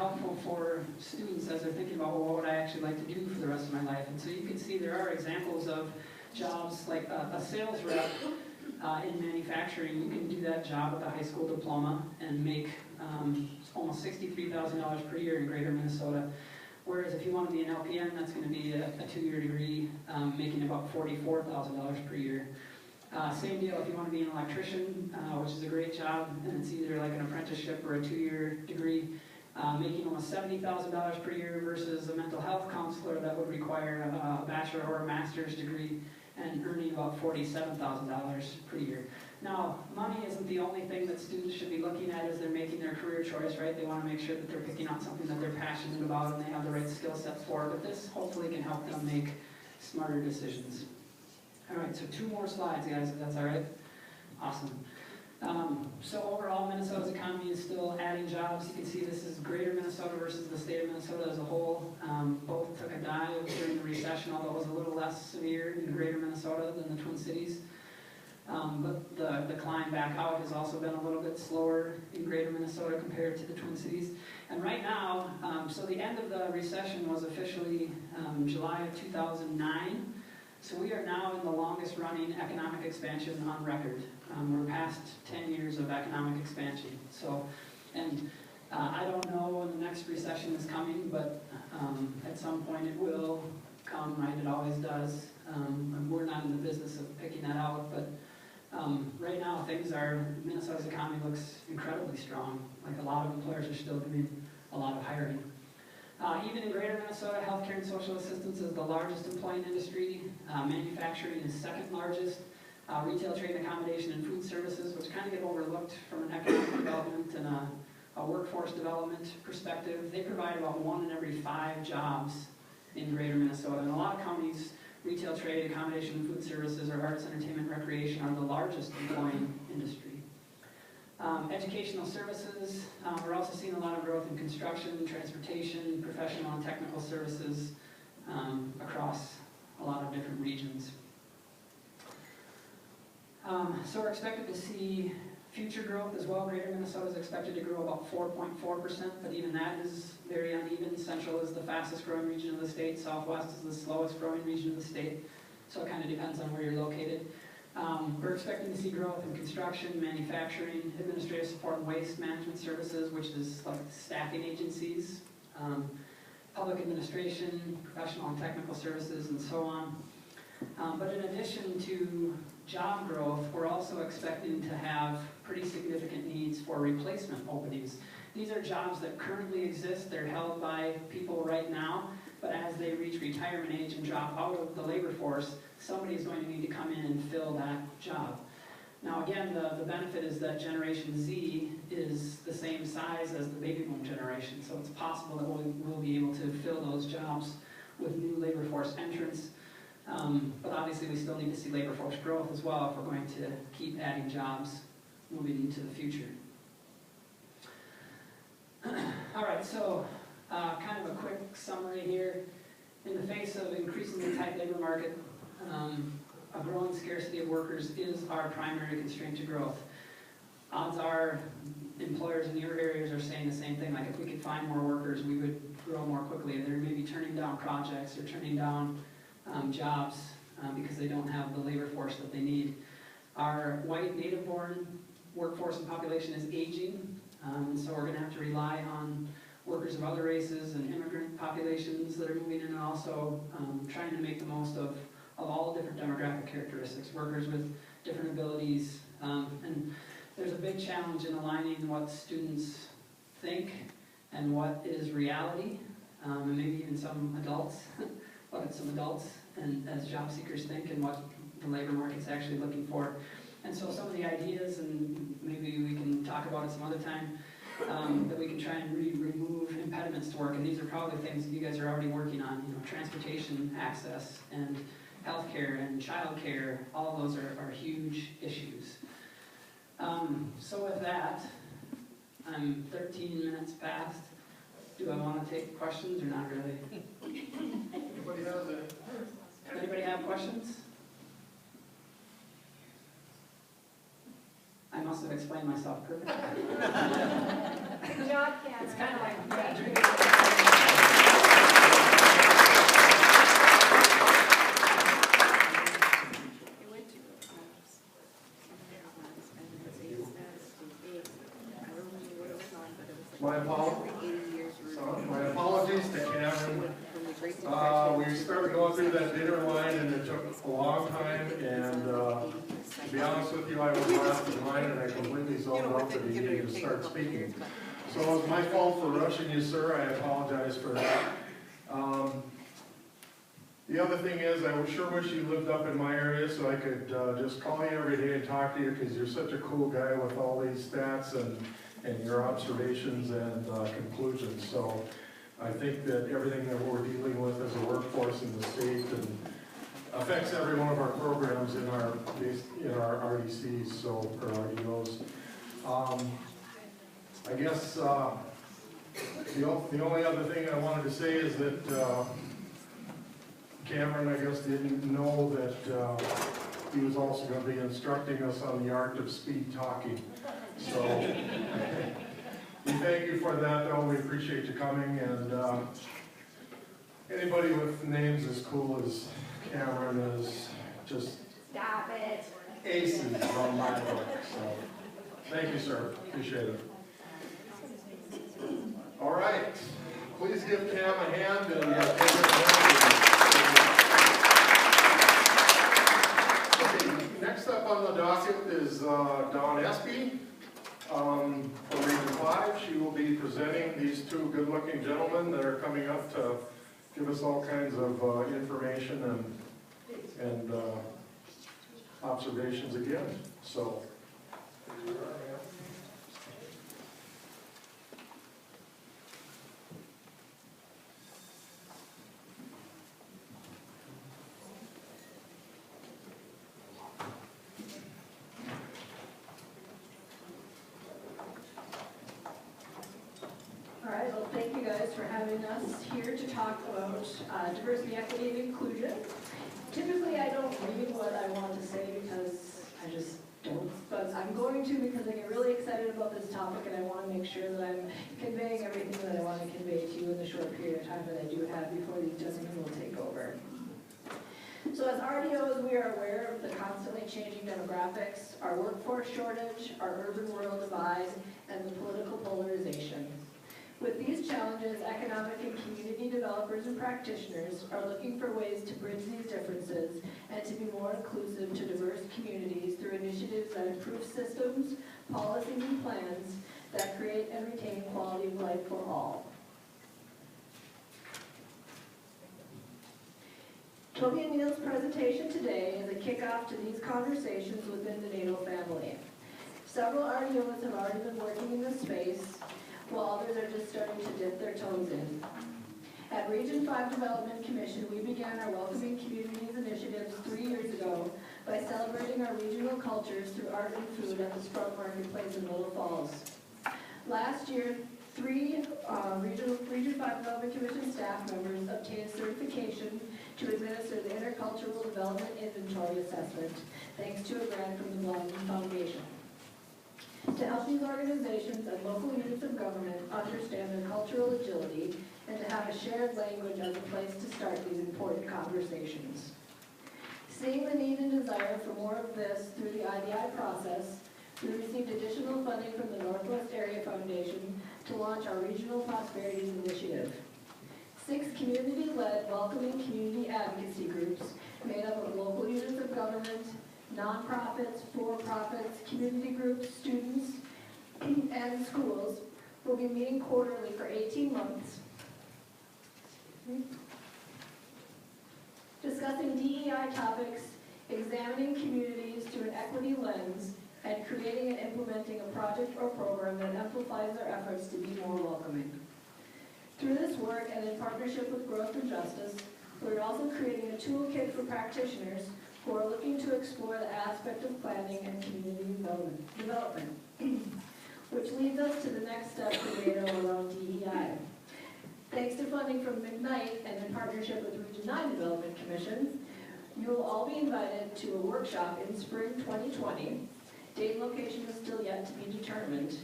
helpful for students as they're thinking about, well, what would I actually like to do for the rest of my life? And so you can see there are examples of jobs like a sales rep in manufacturing. You can do that job with a high school diploma and make almost $63,000 per year in Greater Minnesota. Whereas if you want to be an LPN, that's going to be a 2-year degree, making about $44,000 per year. Same deal if you want to be an electrician, which is a great job, and it's either like an apprenticeship or a 2-year degree, making almost $70,000 per year versus a mental health counselor that would require a bachelor or a master's degree and earning about $47,000 per year. Now, money isn't the only thing that students should be looking at as they're making their career choice, right? They want to make sure that they're picking out something that they're passionate about and they have the right skill sets for, but this hopefully can help them make smarter decisions. All right, so 2 more slides, guys, if that's all right. Awesome. So overall, Minnesota's economy is still adding jobs. You can see this is Greater Minnesota versus the state of Minnesota as a whole. Both took a dive during the recession, although it was a little less severe in Greater Minnesota than the Twin Cities. But the climb back out has also been a little bit slower in Greater Minnesota compared to the Twin Cities. And right now, so the end of the recession was officially July of 2009. So we are now in the longest running economic expansion on record. We're past 10 years of economic expansion. So, and I don't know when the next recession is coming, but at some point it will come, right? It always does. We're not in the business of picking that out, but right now Minnesota's economy looks incredibly strong. Like a lot of employers are still doing a lot of hiring. Even in Greater Minnesota, healthcare and social assistance is the largest employing industry. Manufacturing is second largest. Retail, trade, and accommodation, and food services, which kind of get overlooked from an economic development and a workforce development perspective. They provide about 1 in every 5 jobs in Greater Minnesota. And a lot of counties, retail, trade, accommodation, and food services, or arts, entertainment, recreation, are the largest employing industry. Educational services, we're also seeing a lot of growth in construction, transportation, professional and technical services across a lot of different regions. So we're expected to see future growth as well. Greater Minnesota is expected to grow about 4.4%, but even that is very uneven. Central is the fastest growing region of the state. Southwest is the slowest growing region of the state. So it kind of depends on where you're located. We're expecting to see growth in construction, manufacturing, administrative support and waste management services, which is like staffing agencies, public administration, professional and technical services, and so on. But in addition to job growth, we're also expecting to have pretty significant needs for replacement openings. These are jobs that currently exist. They're held by people right now, but as they reach retirement age and drop out of the labor force, somebody is going to need to come in and fill that job. Now again, the benefit is that Generation Z is the same size as the baby boom generation, so it's possible that we'll be able to fill those jobs with new labor force entrants. But obviously we still need to see labor force growth as well if we're going to keep adding jobs moving into the future. All right, so kind of a quick summary here. In the face of increasingly tight labor market, a growing scarcity of workers is our primary constraint to growth. Odds are employers in your areas are saying the same thing, like if we could find more workers, we would grow more quickly. They're maybe turning down projects or turning down jobs because they don't have the labor force that they need. Our white native-born workforce and population is aging, and so we're going to have to rely on workers of other races and immigrant populations that are moving in, and also trying to make the most of all different demographic characteristics, workers with different abilities. And there's a big challenge in aligning what students think and what is reality, and maybe even some adults, what some adults and as job seekers think and what the labor market's actually looking for. And so some of the ideas, and maybe we can talk about it some other time, that we can try and remove impediments to work. And these are probably things that you guys are already working on, transportation access and healthcare and childcare. All of those are huge issues. So with that, I'm 13 minutes past. Do I want to take questions or not really? Anybody have questions? I must have explained myself perfectly. John can. It's kind of like So my apologies to Cameron. We started going through that dinner line and it took a long time, and to be honest with you, I was last in line and I completely zoned out that he needed to start speaking. So it was my fault for rushing you, sir. I apologize for that. The other thing is, I sure wish you lived up in my area so I could just call you every day and talk to you, because you're such a cool guy with all these stats and your observations and conclusions. So I think that everything that we're dealing with as a workforce in the state and affects every one of our programs in our RDCs, so, or RDOs. I guess the only other thing I wanted to say is that Cameron, I guess, didn't know that he was also going to be instructing us on the art of speed talking. So we thank you for that, though. We appreciate you coming, and anybody with names as cool as Cameron is just stop it. Aces on my book. So thank you, sir. Appreciate it. All right. Please give Cam a hand and next up on the docket is Dawn Espy from Region 5. She will be presenting these two good-looking gentlemen that are coming up to give us all kinds of information and observations again. So, here you are, ma'am. All right, well, thank you guys for having us here to talk about diversity, equity, and inclusion. Typically, I don't read what I want to say because I just don't, but I'm going to because I get really excited about this topic and I want to make sure that I'm conveying everything that I want to convey to you in the short period of time that I do have before these gentlemen will take over. So as RDOs, we are aware of the constantly changing demographics, our workforce shortage, our urban-rural divide, and the political polarization. With these challenges, economic and community developers and practitioners are looking for ways to bridge these differences and to be more inclusive to diverse communities through initiatives that improve systems, policies, and plans that create and retain quality of life for all. Toby and Neil's presentation today is a kickoff to these conversations within the NATO family. Several RDOs have already been working in this space, while others are just starting to dip their toes in. At Region 5 Development Commission, we began our Welcoming Communities initiatives 3 years ago by celebrating our regional cultures through art and food at the Sprung Marketplace in Little Falls. Last year, 3 Region 5 Development Commission staff members obtained certification to administer the Intercultural Development Inventory Assessment, thanks to a grant from the Blondin Foundation. To help these organizations and local units of government understand their cultural agility and to have a shared language as a place to start these important conversations. Seeing the need and desire for more of this through the IDI process, we received additional funding from the Northwest Area Foundation to launch our Regional Prosperities Initiative. 6 community-led welcoming community advocacy groups made up of local units of government, nonprofits, for-profits, community groups, students, and schools will be meeting quarterly for 18 months, discussing DEI topics, examining communities through an equity lens, and creating and implementing a project or program that amplifies their efforts to be more welcoming. Through this work and in partnership with Growth and Justice, we're also creating a toolkit for practitioners who are looking to explore the aspect of planning and community development, which leads us to the next step for NATO around DEI. Thanks to funding from McKnight and in partnership with Region 9 Development Commission, you will all be invited to a workshop in spring 2020. Date and location is still yet to be determined,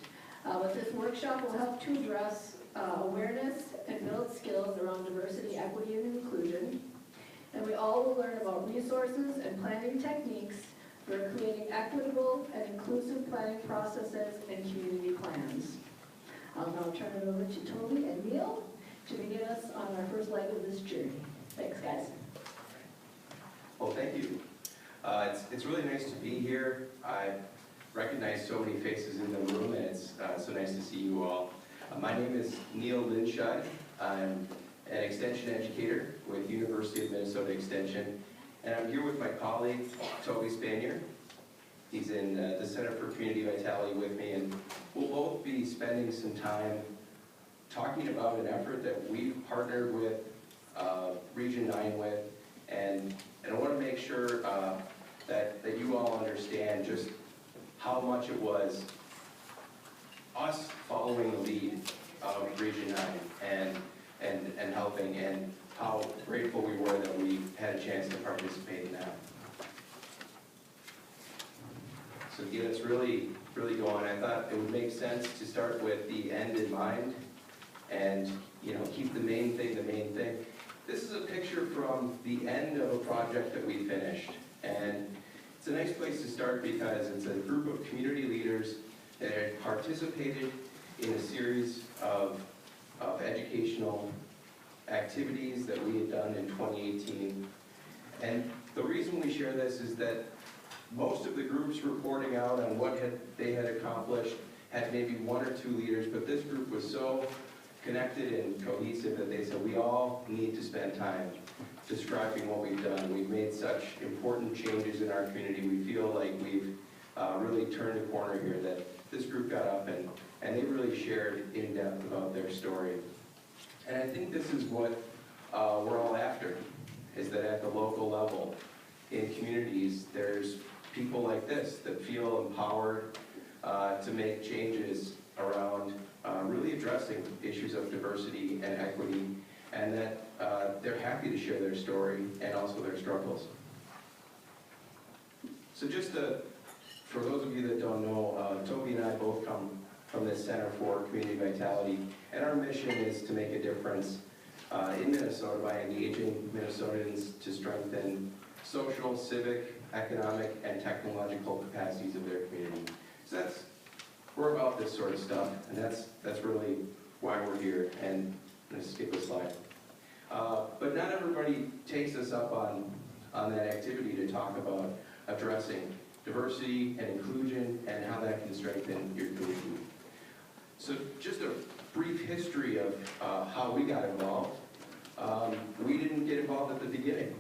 but this workshop will help to address awareness and build skills around diversity, equity, and inclusion. And we all will learn about resources and planning techniques for creating equitable and inclusive planning processes and community plans. I'll now turn it over to Toby and Neil to begin us on our first leg of this journey. Thanks, guys. Well, thank you. It's really nice to be here. I recognize so many faces in the room, and it's so nice to see you all. My name is Neil Linscheid. I'm an extension educator with University of Minnesota Extension, and I'm here with my colleague, Toby Spanier. He's in the Center for Community Vitality with me, and we'll both be spending some time talking about an effort that we've partnered with Region 9 with, and I want to make sure that you all understand just how much it was us following the lead of Region 9 and helping, and how grateful we were that we had a chance to participate in that. So to get us really going, I thought it would make sense to start with the end in mind and, keep the main thing the main thing. This is a picture from the end of a project that we finished, and it's a nice place to start because it's a group of community leaders that had participated in a series of educational activities that we had done in 2018. And the reason we share this is that most of the groups reporting out on what they had accomplished had maybe one or two leaders, but this group was so connected and cohesive that they said we all need to spend time describing what we've done. We've made such important changes in our community. We feel like we've really turned a corner here, that this group got up and they really shared in depth about their story. And I think this is what we're all after, is that at the local level, in communities, there's people like this that feel empowered to make changes around really addressing issues of diversity and equity, and that they're happy to share their story and also their struggles. So just for those of you that don't know, Toby and I both come from this Center for Community Vitality, and our mission is to make a difference in Minnesota by engaging Minnesotans to strengthen social, civic, economic, and technological capacities of their community. So we're about this sort of stuff, and that's really why we're here. And I'm going to skip a slide. But not everybody takes us up on that activity to talk about addressing diversity and inclusion and how that can strengthen your community. So just a brief history of how we got involved. We didn't get involved at the beginning.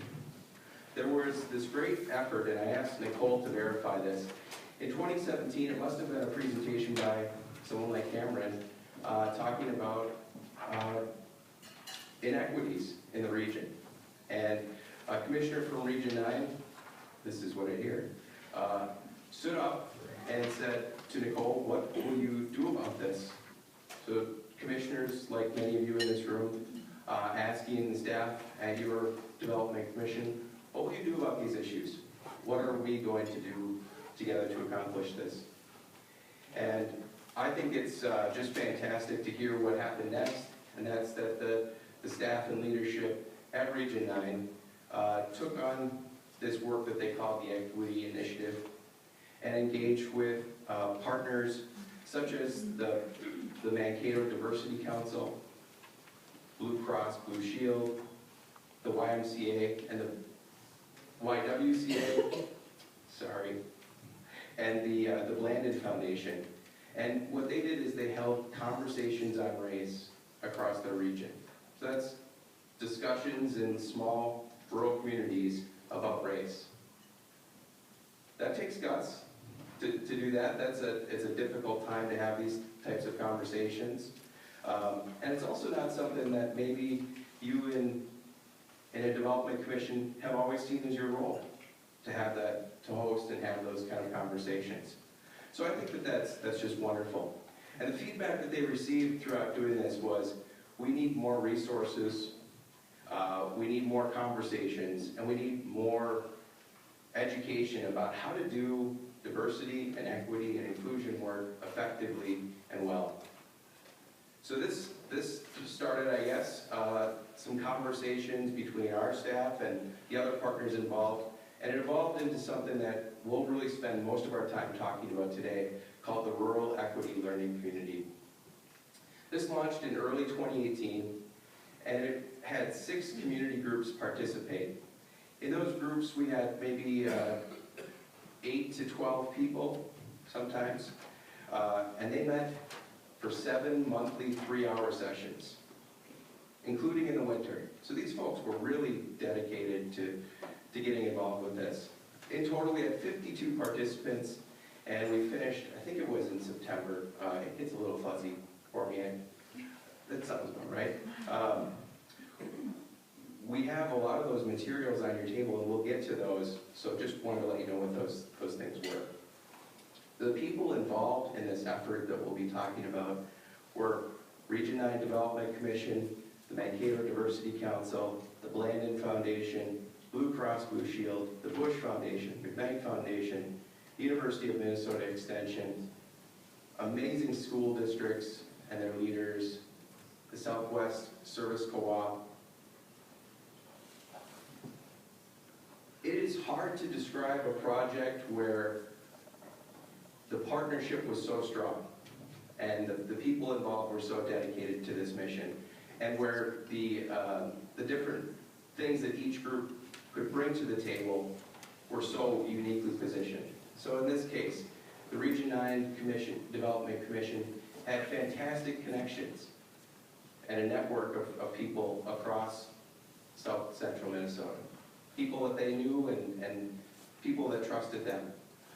There was this great effort, and I asked Nicole to verify this. In 2017, it must have been a presentation by someone like Cameron talking about inequities in the region. And a commissioner from Region 9, this is what I hear, stood up and said to Nicole, what will you do about this? So commissioners, like many of you in this room, asking the staff at your development commission, what will you do about these issues? What are we going to do together to accomplish this? And I think it's just fantastic to hear what happened next, and that's that the staff and leadership at Region 9 took on this work that they called the Equity Initiative and engaged with partners such as the Mankato Diversity Council, Blue Cross Blue Shield, the YMCA, and the YWCA, sorry, and the Blandon Foundation. And what they did is they held conversations on race across their region. So that's discussions in small rural communities about race. That takes guts to do that. It's a difficult time to have these types of conversations. And it's also not something that maybe you in a development commission have always seen as your role, to have that, to host and have those kind of conversations. So I think that's just wonderful. And the feedback that they received throughout doing this was, we need more resources, we need more conversations, and we need more education about how to do diversity and equity and inclusion work effectively and well. So this started, I guess, some conversations between our staff and the other partners involved, and it evolved into something that we'll really spend most of our time talking about today, called the Rural Equity Learning Community. This launched in early 2018, and it had 6 community groups participate. In those groups, we had maybe 8 to 12 people sometimes, and they met for 7 monthly 3-hour sessions, including in the winter. So these folks were really dedicated to getting involved with this. In total, we had 52 participants, and we finished, I think it was in September. It gets a little fuzzy for me. That sounds about right. We have a lot of those materials on your table, and we'll get to those, so just wanted to let you know what those things were. The people involved in this effort that we'll be talking about were Region 9 Development Commission, the Mankato Diversity Council, the Blandon Foundation, Blue Cross Blue Shield, the Bush Foundation, McKnight Foundation, University of Minnesota Extension, amazing school districts and their leaders, the Southwest Service Co-op. It is hard to describe a project where the partnership was so strong and the people involved were so dedicated to this mission, and where the different things that each group could bring to the table were so uniquely positioned. So in this case, the Region 9 Development Commission had fantastic connections and a network of people across South Central Minnesota. People that they knew and people that trusted them.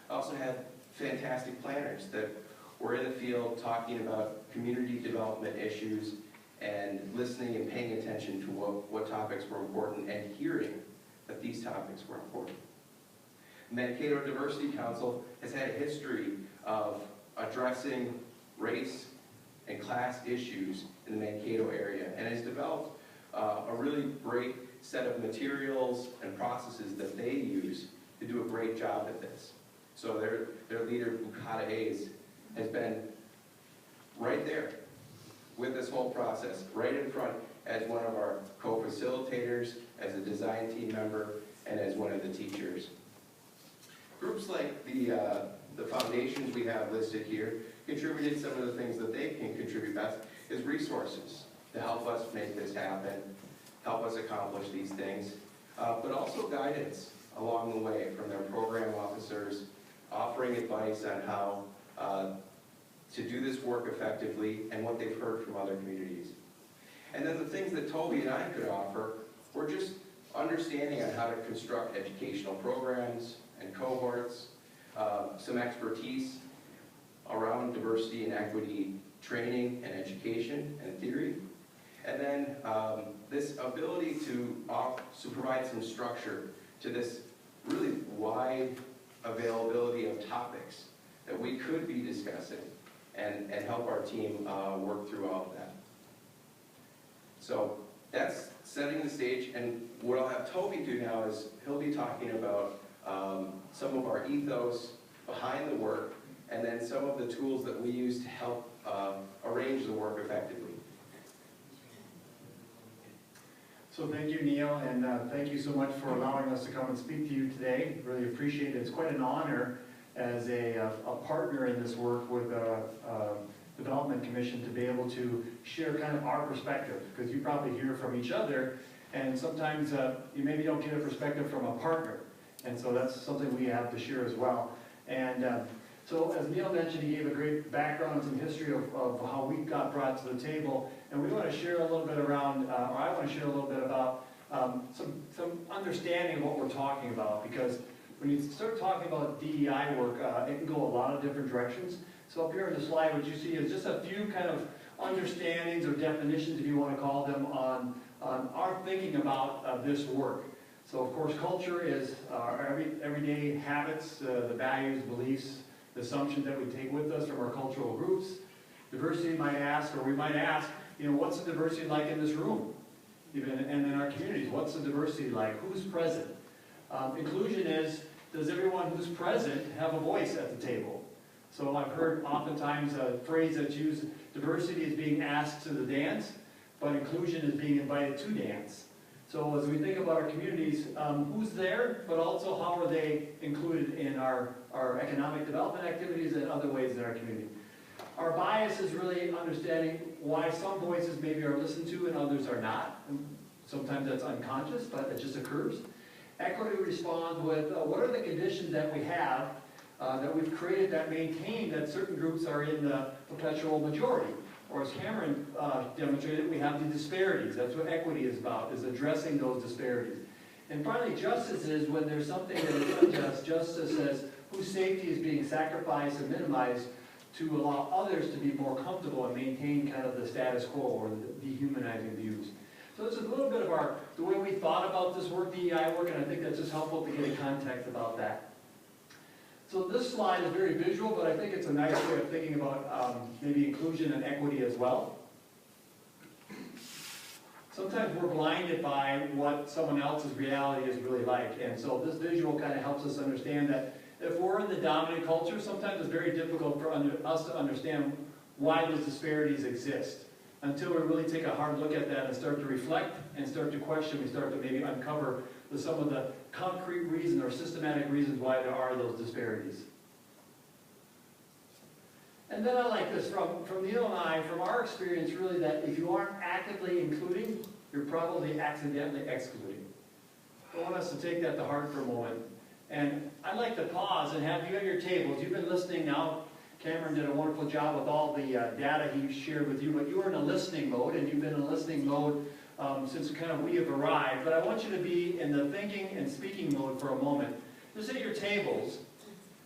Also had fantastic planners that were in the field talking about community development issues and listening and paying attention to what topics were important and hearing that these topics were important. The Mankato Diversity Council has had a history of addressing race and class issues in the Mankato area and has developed a really great set of materials and processes that they use to do a great job at this. So their leader, Bukata Hayes, has been right there with this whole process, right in front as one of our co-facilitators, as a design team member, and as one of the teachers. Groups like the foundations we have listed here contributed. Some of the things that they can contribute best is resources to help us make this happen, help us accomplish these things, but also guidance along the way from their program officers, offering advice on how to do this work effectively and what they've heard from other communities. And then the things that Toby and I could offer were just understanding on how to construct educational programs and cohorts, some expertise around diversity and equity training and education and theory, and then this ability to provide some structure to this really wide availability of topics that we could be discussing and help our team work through all of that. So that's setting the stage, and what I'll have Toby do now is he'll be talking about some of our ethos behind the work, and then some of the tools that we use to help arrange the work effectively. So thank you, Neil, and thank you so much for allowing us to come and speak to you today. Really appreciate it. It's quite an honor as a partner in this work with the Development Commission to be able to share kind of our perspective, because you probably hear from each other, and sometimes you maybe don't get a perspective from a partner, and so that's something we have to share as well. And so as Neil mentioned, he gave a great background and some history of how we got brought to the table, and we want to share a little bit around, or I want to share a little bit about some understanding of what we're talking about, because when you start talking about DEI work, it can go a lot of different directions. So up here on the slide, what you see is just a few kind of understandings or definitions, if you want to call them, on our thinking about this work. So of course, culture is our everyday habits, the values, beliefs, the assumptions that we take with us from our cultural groups. Diversity might ask, or we might ask, you know, what's the diversity like in this room? Even and in our communities, what's the diversity like? Who's present? Inclusion is, does everyone who's present have a voice at the table? So I've heard oftentimes a phrase that's used, diversity is being asked to the dance, but inclusion is being invited to dance. So as we think about our communities, who's there, but also how are they included in our economic development activities and other ways in our community. Our bias is really understanding why some voices maybe are listened to and others are not. And sometimes that's unconscious, but it just occurs. Equity responds with what are the conditions that we have that we've created that maintain that certain groups are in the perpetual majority. Or as Cameron demonstrated, we have the disparities. That's what equity is about, is addressing those disparities. And finally, justice is when there's something that is unjust. Justice says whose safety is being sacrificed and minimized to allow others to be more comfortable and maintain kind of the status quo or the dehumanizing views. So this is a little bit of the way we thought about this work, DEI work, and I think that's just helpful to get a context about that. So this slide is very visual, but I think it's a nice way of thinking about maybe inclusion and equity as well. Sometimes we're blinded by what someone else's reality is really like, and so this visual kind of helps us understand that if we're in the dominant culture, sometimes it's very difficult for us to understand why those disparities exist. Until we really take a hard look at that and start to reflect and start to question, we start to maybe uncover some of the concrete reasons or systematic reasons why there are those disparities. And then I like this from Neil and I, from our experience really, that if you aren't actively including, you're probably accidentally excluding. I want us to take that to heart for a moment. And I'd like to pause and have you at your tables. You've been listening now. Cameron did a wonderful job with all the data he shared with you, but you were in a listening mode, and you've been in a listening mode since kind of we have arrived. But I want you to be in the thinking and speaking mode for a moment. Just at your tables,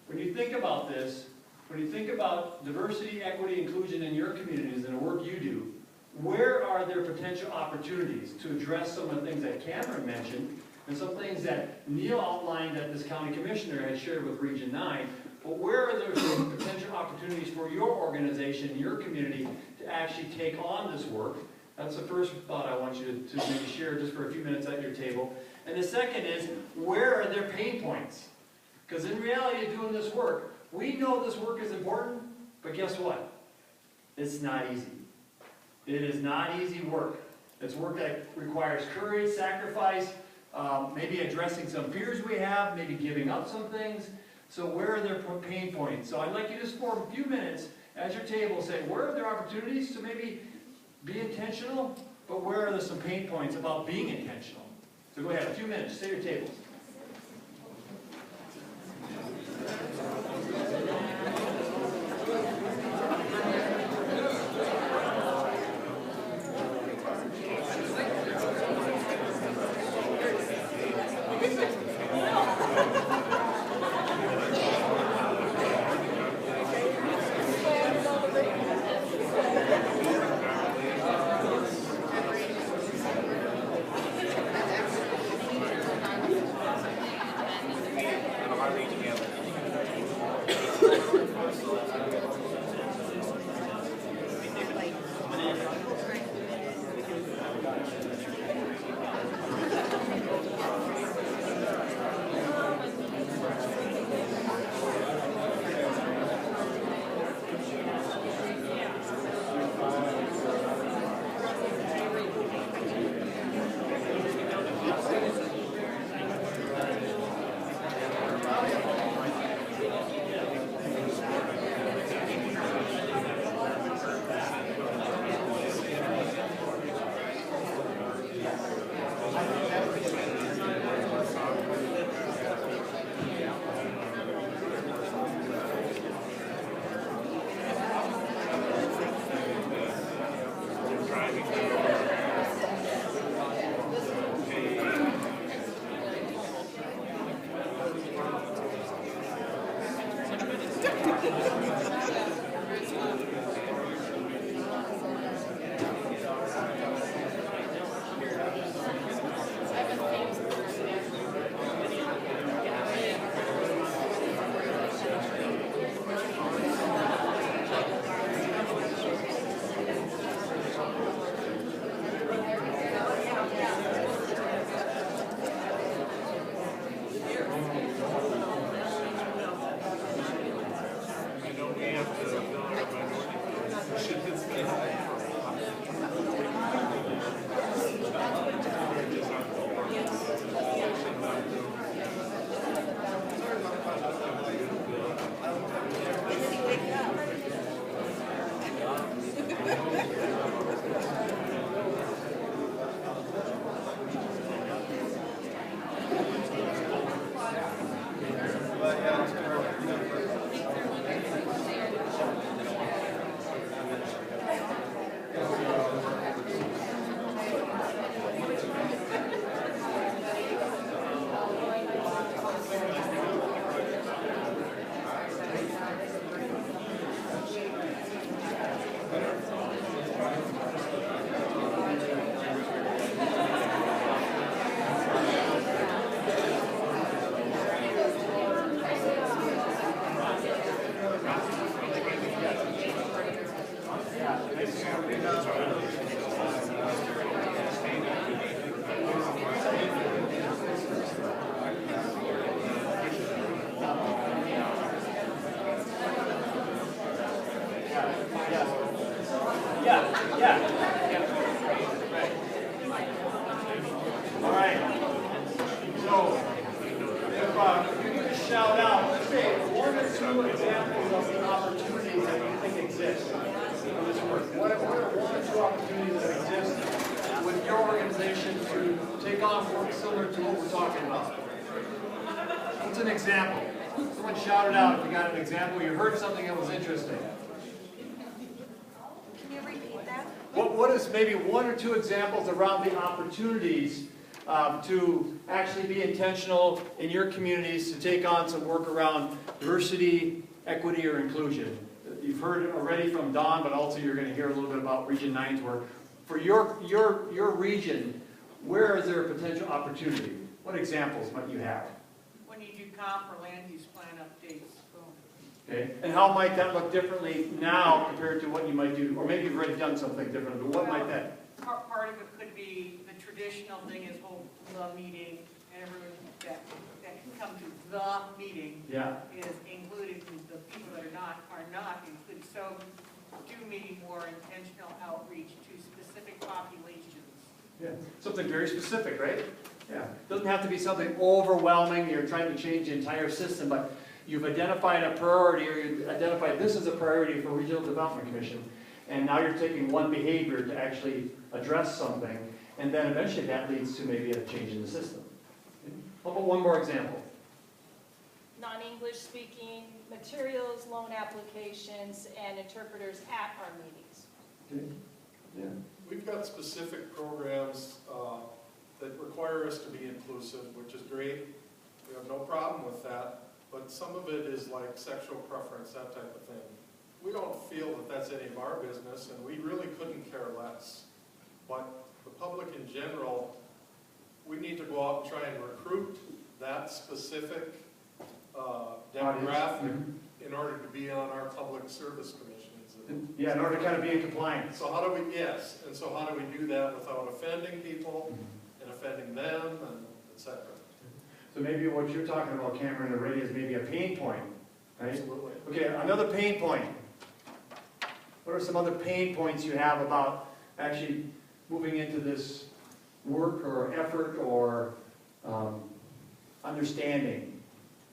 when you think about this, when you think about diversity, equity, inclusion in your communities and the work you do, where are there potential opportunities to address some of the things that Cameron mentioned and some things that Neil outlined that this county commissioner had shared with Region 9, but where are there some potential opportunities for your organization, your community, to actually take on this work? That's the first thought I want you to maybe share just for a few minutes at your table. And the second is, where are there pain points? Because in reality of doing this work, we know this work is important, but guess what? It's not easy. It is not easy work. It's work that requires courage, sacrifice, maybe addressing some fears we have, maybe giving up some things. So where are there pain points? So I'd like you to just for a few minutes at your table say, where are there opportunities to maybe be intentional, but where are there some pain points about being intentional? So go ahead, a few minutes, say your tables. opportunities that exist with your organization to take on work similar to what we're talking about? What's an example? Someone shout it out if you got an example. You heard something that was interesting. Can you repeat that? What is maybe one or two examples around the opportunities to actually be intentional in your communities to take on some work around diversity, equity, or inclusion? You've heard already from Don, but also you're going to hear a little bit about Region 9's work. For your region, where is there a potential opportunity? What examples might you have? When you do comp or land use plan updates, boom. Okay, and how might that look differently now compared to what you might do? Or maybe you've already done something different, but what might that? Part of it could be the traditional thing is hold the meeting, and everyone that can come to the meeting Yeah. is included, and the people that are not included. So do maybe more intentional outreach to specific populations. Yeah, something very specific, right? Yeah, doesn't have to be something overwhelming, you're trying to change the entire system, but you've identified a priority, or you've identified this is a priority for Regional Development Commission, and now you're taking one behavior to actually address something, and then eventually that leads to maybe a change in the system. How about one more example? Non-English speaking materials, loan applications, and interpreters at our meetings. Okay. Yeah. We've got specific programs that require us to be inclusive, which is great. We have no problem with that, but some of it is like sexual preference, that type of thing. We don't feel that that's any of our business, and we really couldn't care less. But the public in general, we need to go out and try and recruit that specific demographic in order to be on our public service commissions. Yeah, in order to kind of be in compliance. So how do we, yes, and so how do we do that without offending people and offending them, and et cetera? So maybe what you're talking about, Cameron, already is maybe a pain point, right? Absolutely. Okay, another pain point. What are some other pain points you have about actually moving into this work or effort or understanding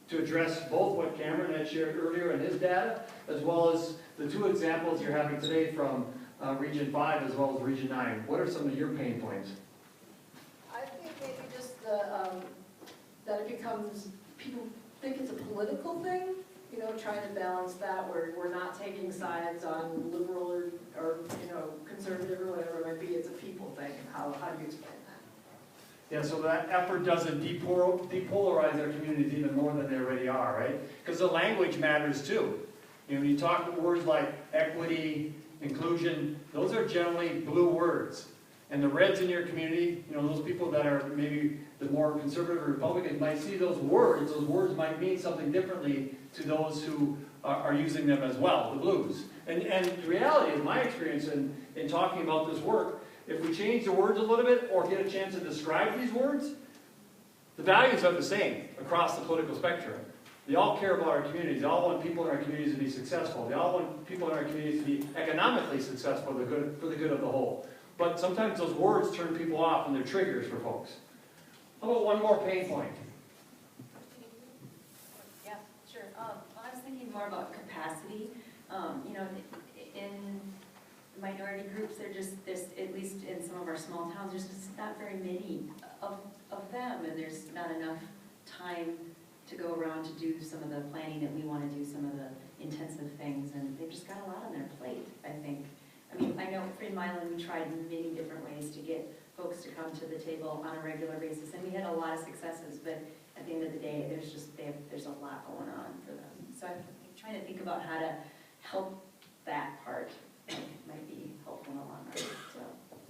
to address both what Cameron had shared earlier in his data, as well as the two examples you're having today from Region 5 as well as Region 9? What are some of your pain points? I think maybe just that it becomes, people think it's a political thing, you know, trying to balance that where we're not taking sides on liberal or you know, conservative or whatever it might be. It's a people thing. How do you explain that? Yeah, so that effort doesn't depolarize our communities even more than they already are, right? Because the language matters too. You know, when you talk about words like equity, inclusion, those are generally blue words. And the reds in your community, you know, those people that are maybe the more conservative or Republicans might see those words might mean something differently to those who are using them as well, the blues. And the reality is, my experience in talking about this work, if we change the words a little bit or get a chance to describe these words, the values are the same across the political spectrum. They all care about our communities. They all want people in our communities to be successful. They all want people in our communities to be economically successful for the good of the whole. But sometimes those words turn people off and they're triggers for folks. How about one more pain point? Yeah, sure. I was thinking more about capacity. You know, in minority groups, there's, at least in some of our small towns, there's just not very many of them, and there's not enough time to go around to do some of the planning that we want to do, some of the intensive things, and they've just got a lot on their plate, I think. I mean, I know in Milan we tried many different ways to get folks to come to the table on a regular basis, and we had a lot of successes, but at the end of the day, there's a lot going on for them. So I'm trying to think about how to help that part. Might be helpful in the long run. So.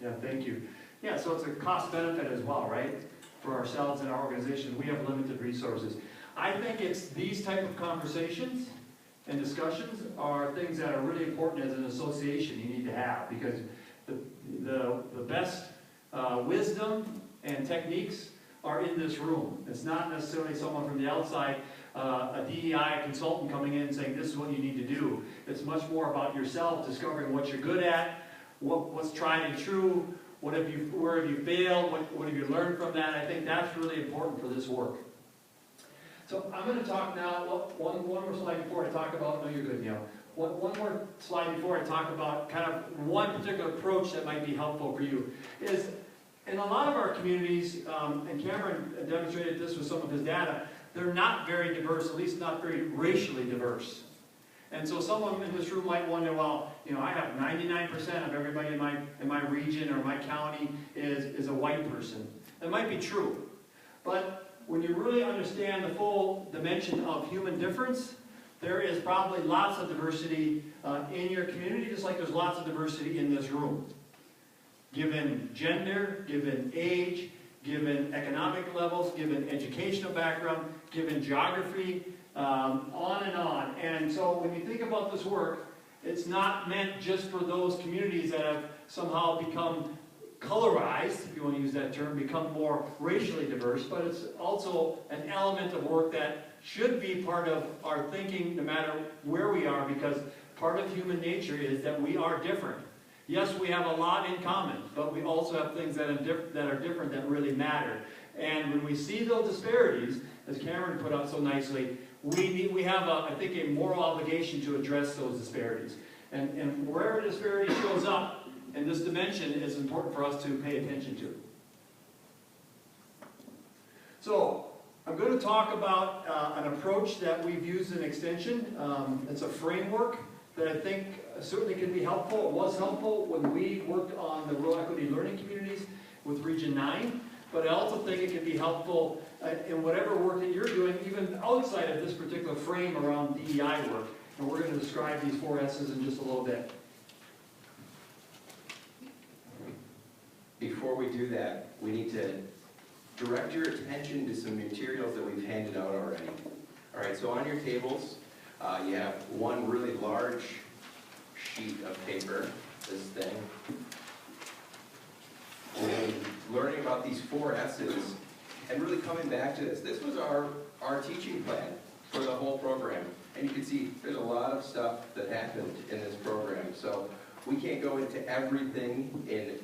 Yeah, thank you. Yeah, so it's a cost benefit as well, right? For ourselves and our organization, we have limited resources. I think it's these type of conversations and discussions are things that are really important as an association you need to have, because the best wisdom and techniques are in this room. It's not necessarily someone from the outside, a DEI consultant coming in and saying this is what you need to do. It's much more about yourself discovering what you're good at, what's tried and true, where have you failed, what have you learned from that. I think that's really important for this work. So I'm going to talk now, one more slide before I talk about, no, you're good, Neil. one more slide before I talk about kind of one particular approach that might be helpful for you, is in a lot of our communities, and Cameron demonstrated this with some of his data, they're not very diverse, at least not very racially diverse. And so someone in this room might wonder, well, you know, I have 99% of everybody in my region or my county is a white person. That might be true. But when you really understand the full dimension of human difference, there is probably lots of diversity in your community, just like there's lots of diversity in this room. Given gender, given age, given economic levels, given educational background, given geography, on and on. And so when you think about this work, it's not meant just for those communities that have somehow become colorized, if you want to use that term, become more racially diverse, but it's also an element of work that should be part of our thinking no matter where we are, because part of human nature is that we are different. Yes, we have a lot in common, but we also have things that are different that really matter. And when we see those disparities, as Cameron put out so nicely, we have, I think, a moral obligation to address those disparities. And wherever disparity shows up in this dimension, it's important for us to pay attention to. So, I'm going to talk about an approach that we've used in Extension. It's a framework that I think certainly can be helpful. It was helpful when we worked on the rural equity learning communities with Region 9, but I also think it can be helpful in whatever work that you're doing, even outside of this particular frame around DEI work. And we're going to describe these 4 S's in just a little bit. Before we do that, we need to direct your attention to some materials that we've handed out already. All right, so on your tables, you have one really large sheet of paper, this thing. And learning about these 4 S's and really coming back to this. This was our teaching plan for the whole program. And you can see there's a lot of stuff that happened in this program. So we can't go into everything in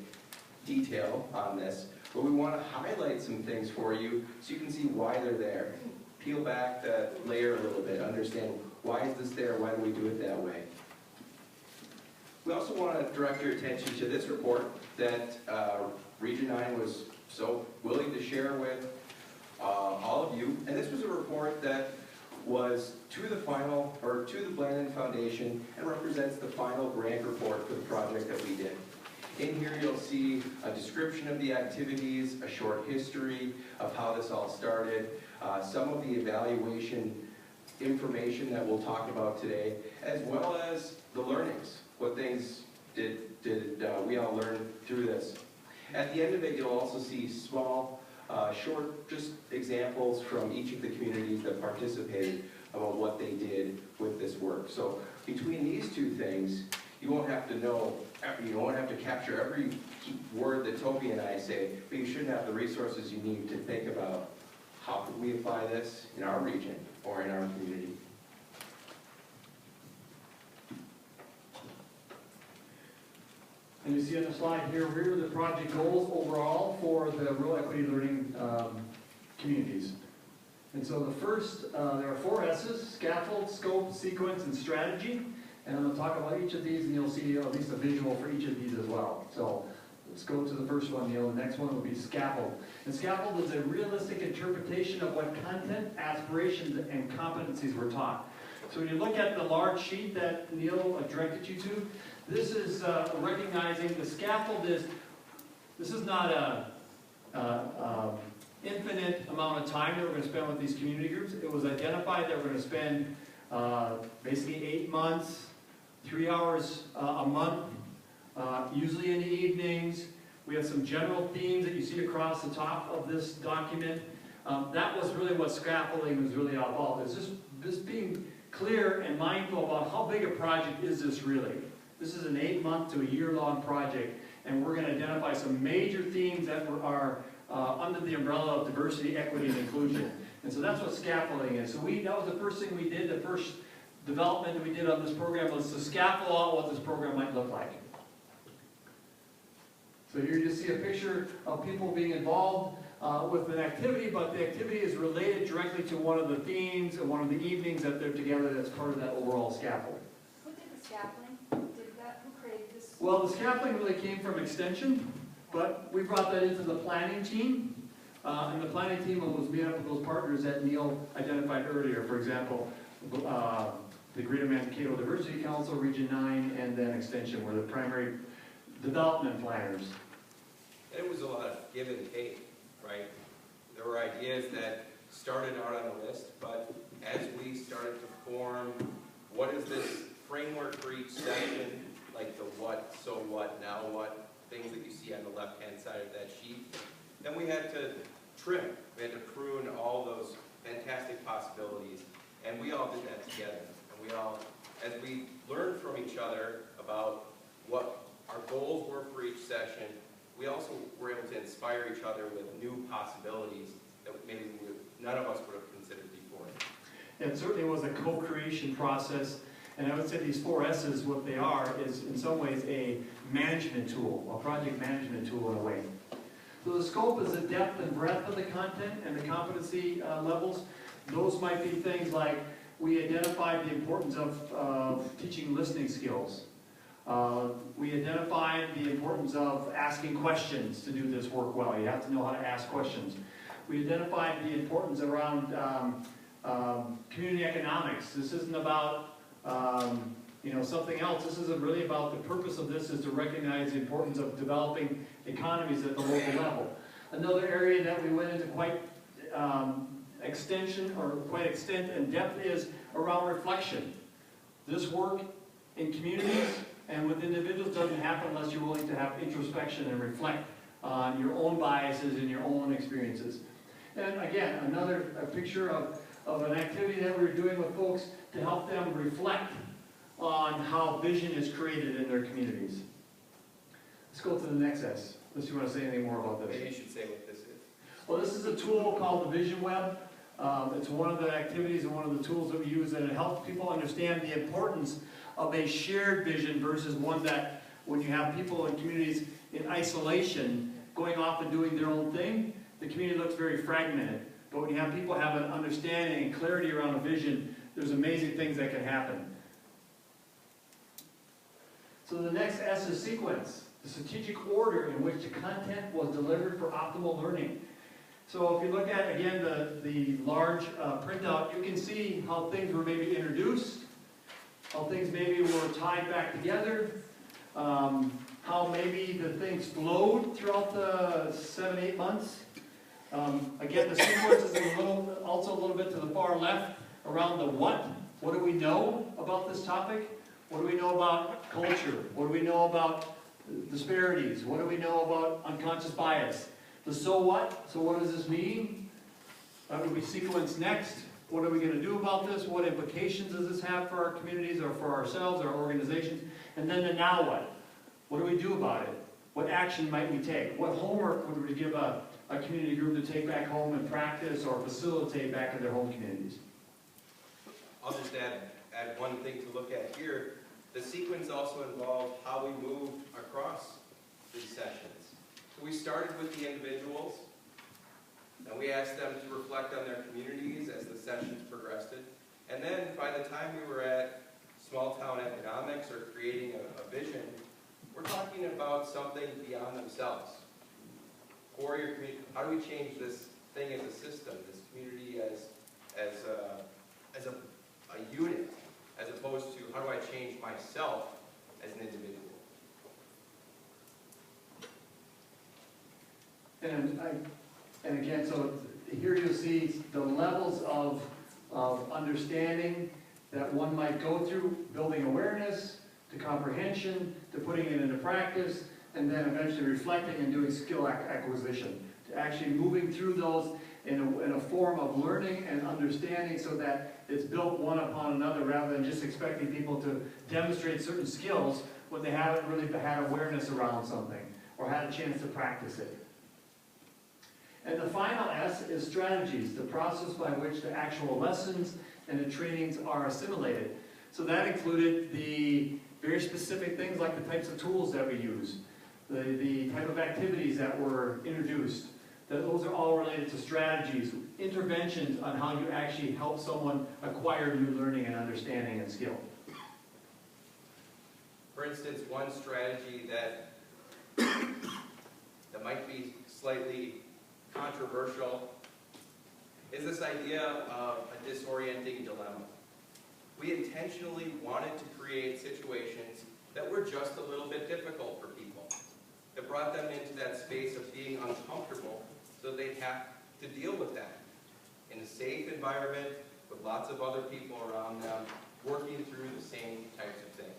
detail on this, but we want to highlight some things for you so you can see why they're there. Peel back that layer a little bit, understand why is this there, why do we do it that way. We also want to direct your attention to this report that Region 9 was so willing to share with all of you. And this was a report that was to the Blandon Foundation and represents the final grant report for the project that we did. In here you'll see a description of the activities, a short history of how this all started, some of the evaluation information that we'll talk about today, as well as the learnings. What things did we all learn through this? At the end of it, you'll also see small, short, just examples from each of the communities that participated about what they did with this work. So between these 2 things, you won't have to know, you won't have to capture every word that Toby and I say, but you should have the resources you need to think about how could we apply this in our region or in our community. And you see on the slide here are the project goals overall for the rural equity learning communities. And so the first, there are 4 S's: scaffold, scope, sequence, and strategy. And I'm going to talk about each of these, and you'll see at least a visual for each of these as well. So let's go to the first one, Neil. The next one will be scaffold. And scaffold is a realistic interpretation of what content, aspirations, and competencies were taught. So when you look at the large sheet that Neil directed you to, this is recognizing the scaffold this is not a infinite amount of time that we're going to spend with these community groups. It was identified that we're going to spend basically 8 months, 3 hours a month, usually in the evenings. We have some general themes that you see across the top of this document. That was really what scaffolding was really all about. It's just being clear and mindful about how big a project is this really. This is an 8-month to a year-long project, and we're going to identify some major themes that are under the umbrella of diversity, equity, and inclusion. And so that's what scaffolding is. So that was the first thing we did, the first development that we did on this program was to scaffold out what this program might look like. So here you see a picture of people being involved with an activity, but the activity is related directly to one of the themes and one of the evenings that they're together that's part of that overall scaffold. Who did scaffolding? Who created this? Well, the scaffolding really came from Extension, but we brought that into the planning team. And the planning team was made up of those partners that Neil identified earlier. For example, the Greater Mankato Diversity Council, Region 9, and then Extension were the primary development planners. And it was a lot of give and take, right? There were ideas that started out on the list, but as we started to form, what is this framework for each session, like the what, so what, now what, things that you see on the left-hand side of that sheet, then we had to trim, we had to prune all those fantastic possibilities, and we all did that together. And we all, as we learned from each other about what our goals were for each session, we also were able to inspire each other with new possibilities that maybe none of us would have considered before. It certainly was a co-creation process, and I would say these 4 S's, what they are, is in some ways a management tool, a project management tool in a way. So the scope is the depth and breadth of the content and the competency levels. Those might be things like we identified the importance of teaching listening skills. We identified the importance of asking questions to do this work well. You have to know how to ask questions. We identified the importance around community economics. This isn't about something else. This isn't really about, the purpose of this is to recognize the importance of developing economies at the local level. Another area that we went into quite extent and depth is around reflection. This work in communities and with individuals doesn't happen unless you're willing to have introspection and reflect on your own biases and your own experiences. And again, a picture of an activity that we're doing with folks to help them reflect on how vision is created in their communities. Let's go to the next S, unless you want to say anything more about this. Maybe you should say what this is. Well, this is a tool called the Vision Web. It's one of the activities and one of the tools that we use, and it helps people understand the importance of a shared vision versus one that, when you have people in communities in isolation, going off and doing their own thing, the community looks very fragmented. But when you have people have an understanding and clarity around a vision, there's amazing things that can happen. So the next S is sequence, the strategic order in which the content was delivered for optimal learning. So if you look at, again, the large printout, you can see how things were maybe introduced, how things maybe were tied back together, how maybe the things flowed throughout the 7-8 months. Again, the sequence is also a little bit to the far left around the what. What do we know about this topic? What do we know about culture? What do we know about disparities? What do we know about unconscious bias? The so what? So what does this mean? That would be sequenced next. What are we going to do about this? What implications does this have for our communities or for ourselves, our organizations? And then the now what? What do we do about it? What action might we take? What homework would we give a community group to take back home and practice or facilitate back in their home communities? I'll just add one thing to look at here. The sequence also involved how we moved across these sessions. So we started with the individuals, and we asked them to reflect on their communities as the sessions progressed. And then by the time we were at small town economics or creating a vision, we're talking about something beyond themselves. For your community, how do we change this thing as a system, this community as a unit, as opposed to how do I change myself as an individual? And again, so here you'll see the levels of understanding that one might go through, building awareness, to comprehension, to putting it into practice, and then eventually reflecting and doing skill acquisition, to actually moving through those in a form of learning and understanding so that it's built one upon another rather than just expecting people to demonstrate certain skills when they haven't really had awareness around something or had a chance to practice it. And the final S is strategies, the process by which the actual lessons and the trainings are assimilated. So that included the very specific things like the types of tools that we use, the type of activities that were introduced. Those are all related to strategies, interventions on how you actually help someone acquire new learning and understanding and skill. For instance, one strategy that might be slightly controversial is this idea of a disorienting dilemma. We intentionally wanted to create situations that were just a little bit difficult for people. It brought them into that space of being uncomfortable so they'd have to deal with that in a safe environment with lots of other people around them working through the same types of things.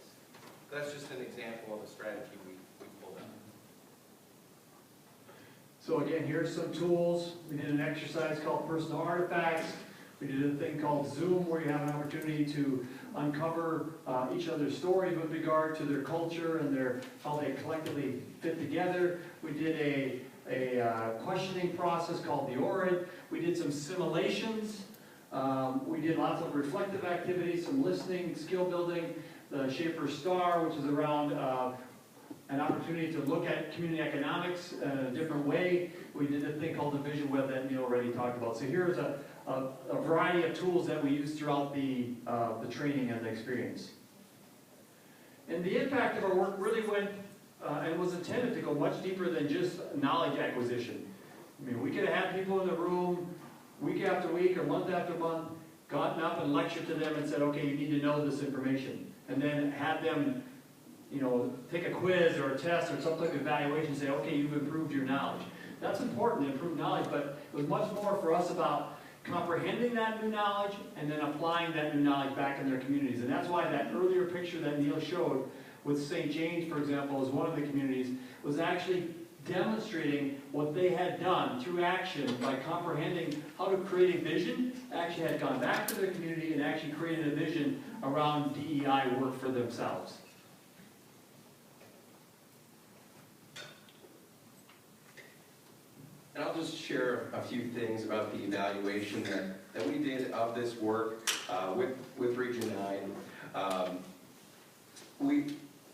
That's just an example of a strategy we pulled out. So again, here's some tools. We did an exercise called personal artifacts. We did a thing called Zoom where you have an opportunity to uncover each other's stories with regard to their culture and how they collectively fit together. We did a questioning process called the Orid. We did some simulations. We did lots of reflective activities, some listening, skill building. The Schaefer Star, which is around an opportunity to look at community economics in a different way. We did a thing called the Vision Web that Neil already talked about. So here's a variety of tools that we used throughout the training and the experience. And the impact of our work really went and was intended to go much deeper than just knowledge acquisition. I mean, we could have had people in the room week after week or month after month, gotten up and lectured to them and said, okay, you need to know this information. And then had them, take a quiz or a test or some type of evaluation and say, okay, you've improved your knowledge. That's important to improve knowledge, but it was much more for us about comprehending that new knowledge and then applying that new knowledge back in their communities. And that's why that earlier picture that Neil showed with St. James, for example, as one of the communities, was actually demonstrating what they had done through action by comprehending how to create a vision, actually had gone back to their community and actually created a vision around DEI work for themselves. And I'll just share a few things about the evaluation that we did of this work with Region 9.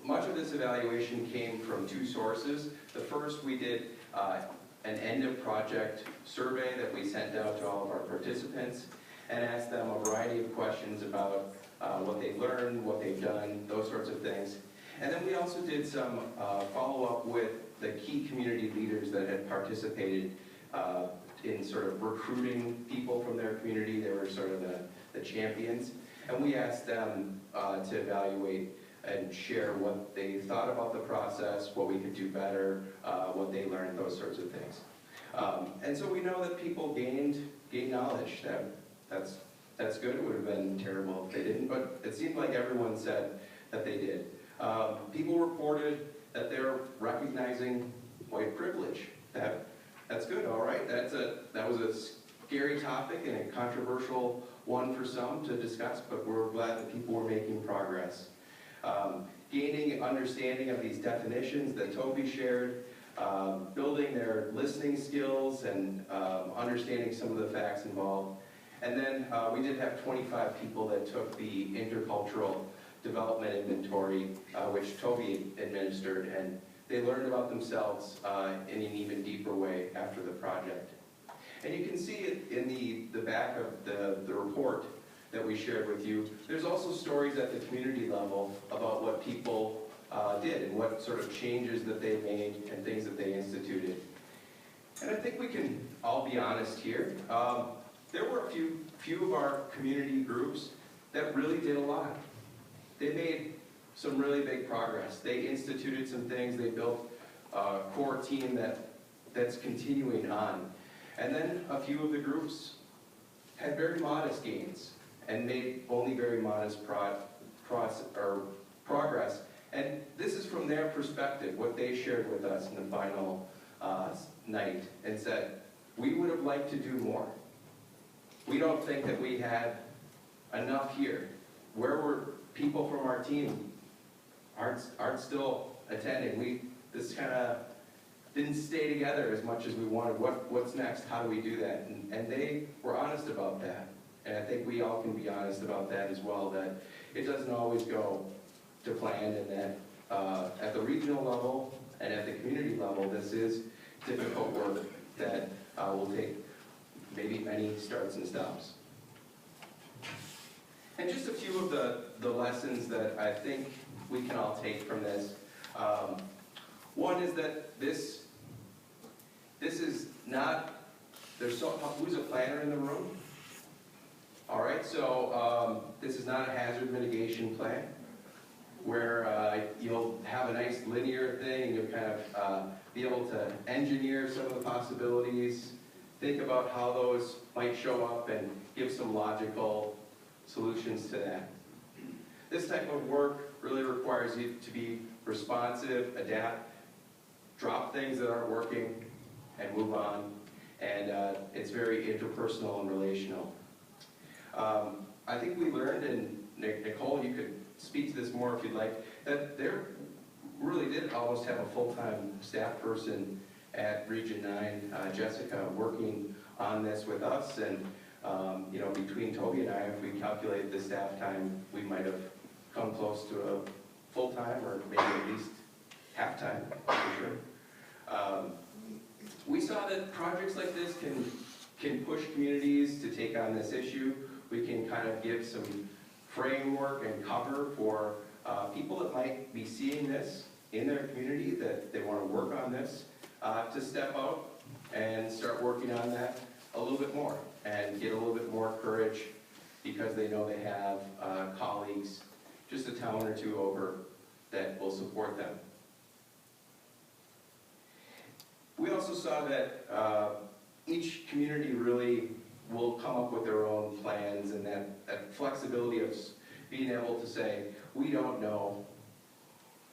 Much of this evaluation came from two sources. The first, we did an end-of-project survey that we sent out to all of our participants and asked them a variety of questions about what they learned, what they've done, those sorts of things. And then we also did some follow-up with the key community leaders that had participated in sort of recruiting people from their community. They were sort of the champions. And we asked them to evaluate and share what they thought about the process, what we could do better, what they learned, those sorts of things. And so we know that people gained knowledge. That's good. It would have been terrible if they didn't, but it seemed like everyone said that they did. People reported that they're recognizing white privilege. That's good, all right. That was a scary topic and a controversial one for some to discuss, but we're glad that people were making progress. Gaining understanding of these definitions that Toby shared, building their listening skills and understanding some of the facts involved. And then we did have 25 people that took the intercultural development inventory, which Toby administered, and they learned about themselves in an even deeper way after the project. And you can see it in the back of the report that we shared with you. There's also stories at the community level about what people did and what sort of changes that they made and things that they instituted. And I think we can all be honest here. There were a few of our community groups that really did a lot. They made some really big progress. They instituted some things. They built a core team that's continuing on. And then a few of the groups had very modest gains and made only very modest progress. And this is from their perspective, what they shared with us in the final night, and said, we would have liked to do more. We don't think that we had enough here. Where were people from our team aren't still attending? This kind of didn't stay together as much as we wanted. What's next? How do we do that? And they were honest about that. And I think we all can be honest about that as well, that it doesn't always go to plan, and that at the regional level and at the community level, this is difficult work that will take maybe many starts and stops. And just a few of the lessons that I think we can all take from this. One is that this is not, who's a planner in the room? All right, so this is not a hazard mitigation plan where you'll have a nice linear thing and you'll kind of be able to engineer some of the possibilities, think about how those might show up and give some logical solutions to that. This type of work really requires you to be responsive, adapt, drop things that aren't working, and move on. And it's very interpersonal and relational. I think we learned, and Nicole, you could speak to this more if you'd like, that there really did almost have a full-time staff person at Region 9, Jessica, working on this with us. And you know, between Toby and I, if we calculate the staff time, we might have come close to a full-time or maybe at least half-time, for sure. We saw that projects like this can push communities to take on this issue. We can kind of give some framework and cover for people that might be seeing this in their community, that they want to work on this, to step out and start working on that a little bit more and get a little bit more courage because they know they have colleagues just a town or two over that will support them. We also saw that each community really will come up with their own plans, and that flexibility of being able to say, we don't know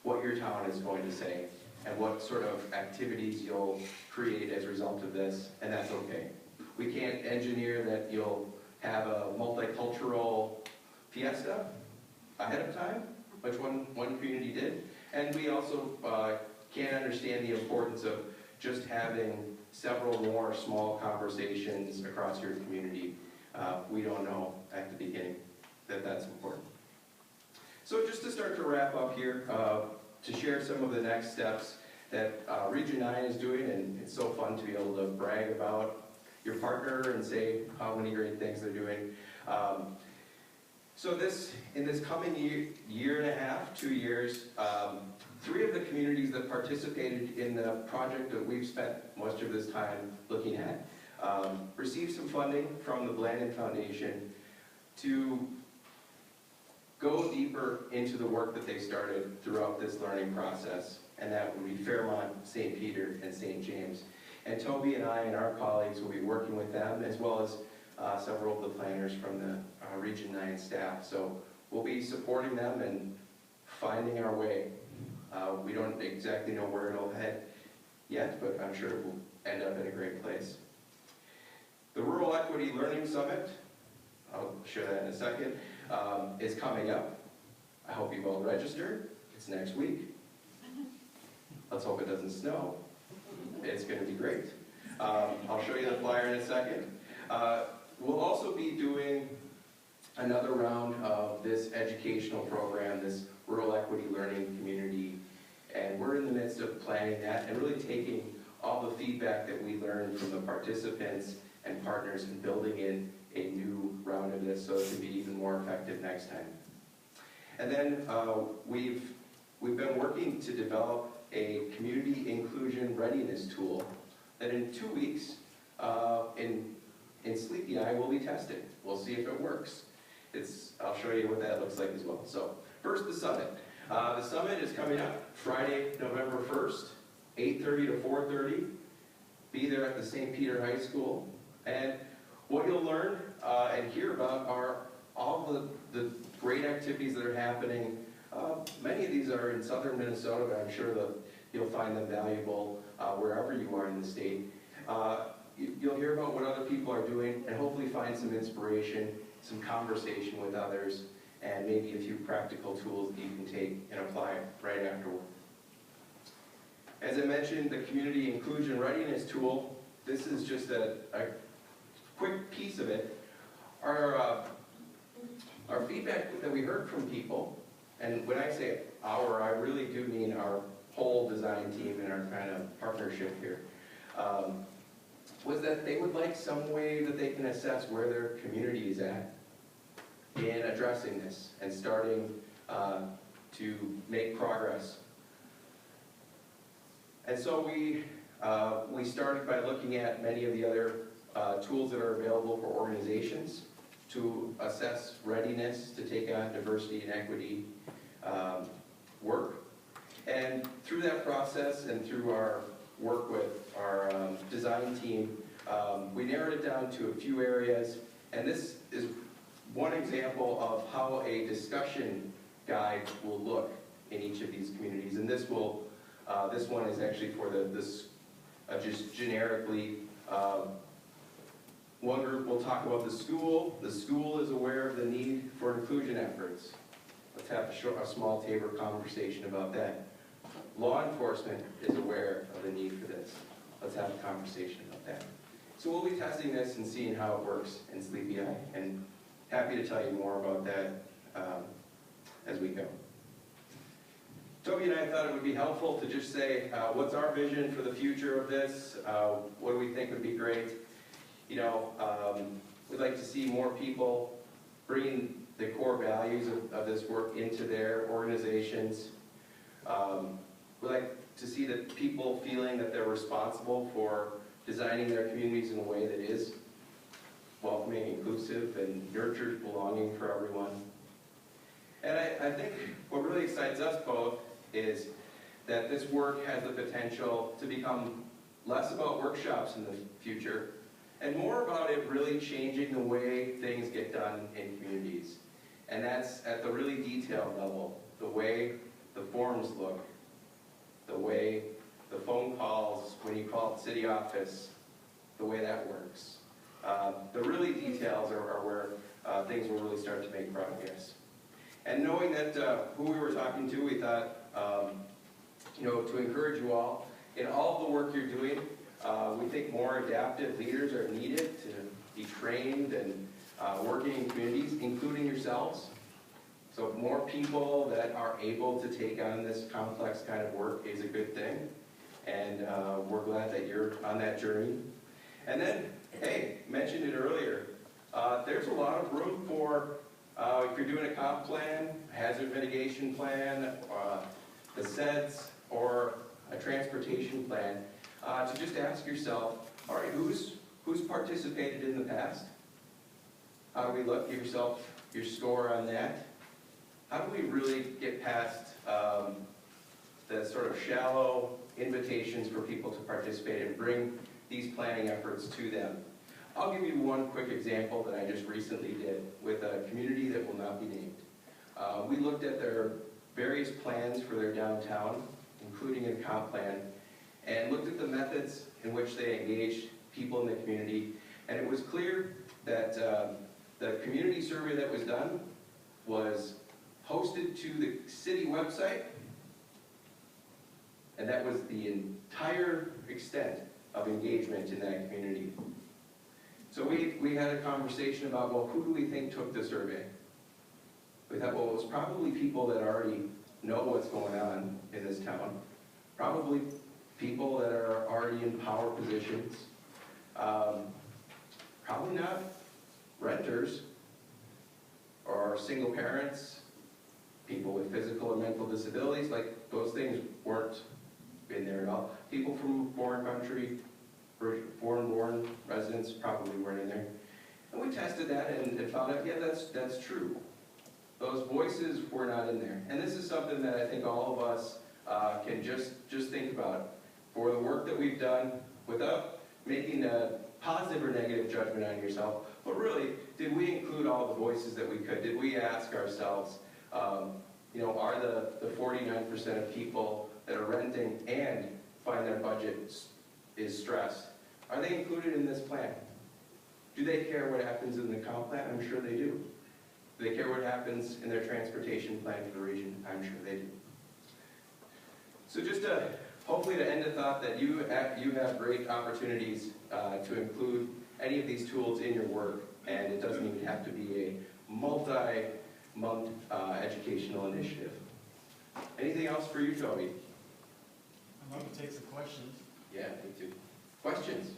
what your town is going to say and what sort of activities you'll create as a result of this, and that's okay. We can't engineer that you'll have a multicultural fiesta ahead of time, which one community did, and we also can't understand the importance of just having several more small conversations across your community. We don't know at the beginning that that's important. So just to start to wrap up here, to share some of the next steps that Region 9 is doing, and it's so fun to be able to brag about your partner and say how many great things they're doing. So in this coming year and a half, 2 years, 3 of the communities that participated in the project that we've spent most of this time looking at received some funding from the Blandon Foundation to go deeper into the work that they started throughout this learning process, and that would be Fairmont, St. Peter, and St. James. And Toby and I and our colleagues will be working with them, as well as several of the planners from the Region 9 staff. So we'll be supporting them and finding our way. We don't exactly know where it'll head yet, but I'm sure it will end up in a great place. The Rural Equity Learning Summit, I'll share that in a second, is coming up. I hope you've all registered. It's next week. Let's hope it doesn't snow. It's going to be great. I'll show you the flyer in a second. We'll also be doing another round of this educational program, this Rural Equity Learning Community, and we're in the midst of planning that and really taking all the feedback that we learned from the participants and partners and building in a new round of this so it can be even more effective next time. And then we've been working to develop a community inclusion readiness tool that in 2 weeks in Sleepy Eye we'll be testing. We'll see if it works. I'll show you what that looks like as well. So first, the summit. The summit is coming up Friday, November 1st, 8:30 to 4:30. Be there at the St. Peter High School. And what you'll learn and hear about are all the great activities that are happening. Many of these are in southern Minnesota, but I'm sure that you'll find them valuable wherever you are in the state. You'll hear about what other people are doing and hopefully find some inspiration, some conversation with others, and maybe a few practical tools that you can take and apply right afterward. As I mentioned, the Community Inclusion Readiness Tool, this is just a quick piece of it. Our feedback that we heard from people, and when I say I really do mean our whole design team and our kind of partnership here, was that they would like some way that they can assess where their community is at in addressing this and starting to make progress. And so we started by looking at many of the other tools that are available for organizations to assess readiness to take on diversity and equity work. And through that process and through our work with our design team, we narrowed it down to a few areas. And this is one example of how a discussion guide will look in each of these communities. And this one is actually for just generically, one group will talk about the school. The school is aware of the need for inclusion efforts. Let's have a small table conversation about that. Law enforcement is aware of the need for this. Let's have a conversation about that. So we'll be testing this and seeing how it works in Sleepy Eye, and happy to tell you more about that as we go. Toby and I thought it would be helpful to just say, what's our vision for the future of this? What do we think would be great? You know, we'd like to see more people bringing the core values of this work into their organizations. We'd like to see that people feeling that they're responsible for designing their communities in a way that is welcoming, inclusive, and nurtures belonging for everyone. And I think what really excites us both is that this work has the potential to become less about workshops in the future and more about it really changing the way things get done in communities. And that's at the really detailed level, the way the forms look, the way the phone calls when you call the city office, the way that works. The really details are where things will really start to make progress. And knowing that who we were talking to, we thought, you know, to encourage you all, in all of the work you're doing, we think more adaptive leaders are needed to be trained and working in communities, including yourselves. So more people that are able to take on this complex kind of work is a good thing. And we're glad that you're on that journey. And then, hey, mentioned it earlier, there's a lot of room for, if you're doing a comp plan, hazard mitigation plan, the SEDS, or a transportation plan, to just ask yourself, all right, who's participated in the past? How do we look? Give yourself your score on that. How do we really get past the sort of shallow invitations for people to participate and bring these planning efforts to them? I'll give you one quick example that I just recently did with a community that will not be named. We looked at their various plans for their downtown, including a comp plan, and looked at the methods in which they engaged people in the community. And it was clear that the community survey that was done was posted to the city website, and that was the entire extent of engagement in that community. So we had a conversation about, well, who do we think took the survey? We thought, well, it was probably people that already know what's going on in this town. Probably people that are already in power positions. Probably not renters or single parents, people with physical or mental disabilities, like those things weren't in there at all. People from foreign country, foreign-born residents probably weren't in there. And we tested that and found out, yeah, that's true. Those voices were not in there. And this is something that I think all of us can just think about. For the work that we've done, without making a positive or negative judgment on yourself, but really, did we include all the voices that we could? Did we ask ourselves, you know, are the 49% of people that are renting and find their budget is stressed, are they included in this plan? Do they care what happens in the comp plan? I'm sure they do. Do they care what happens in their transportation plan for the region? I'm sure they do. So just hopefully to end a thought that you have great opportunities to include any of these tools in your work, and it doesn't even have to be a multi-month educational initiative. Anything else for you, Toby? I'd love to take some questions. Yeah, me too. Questions?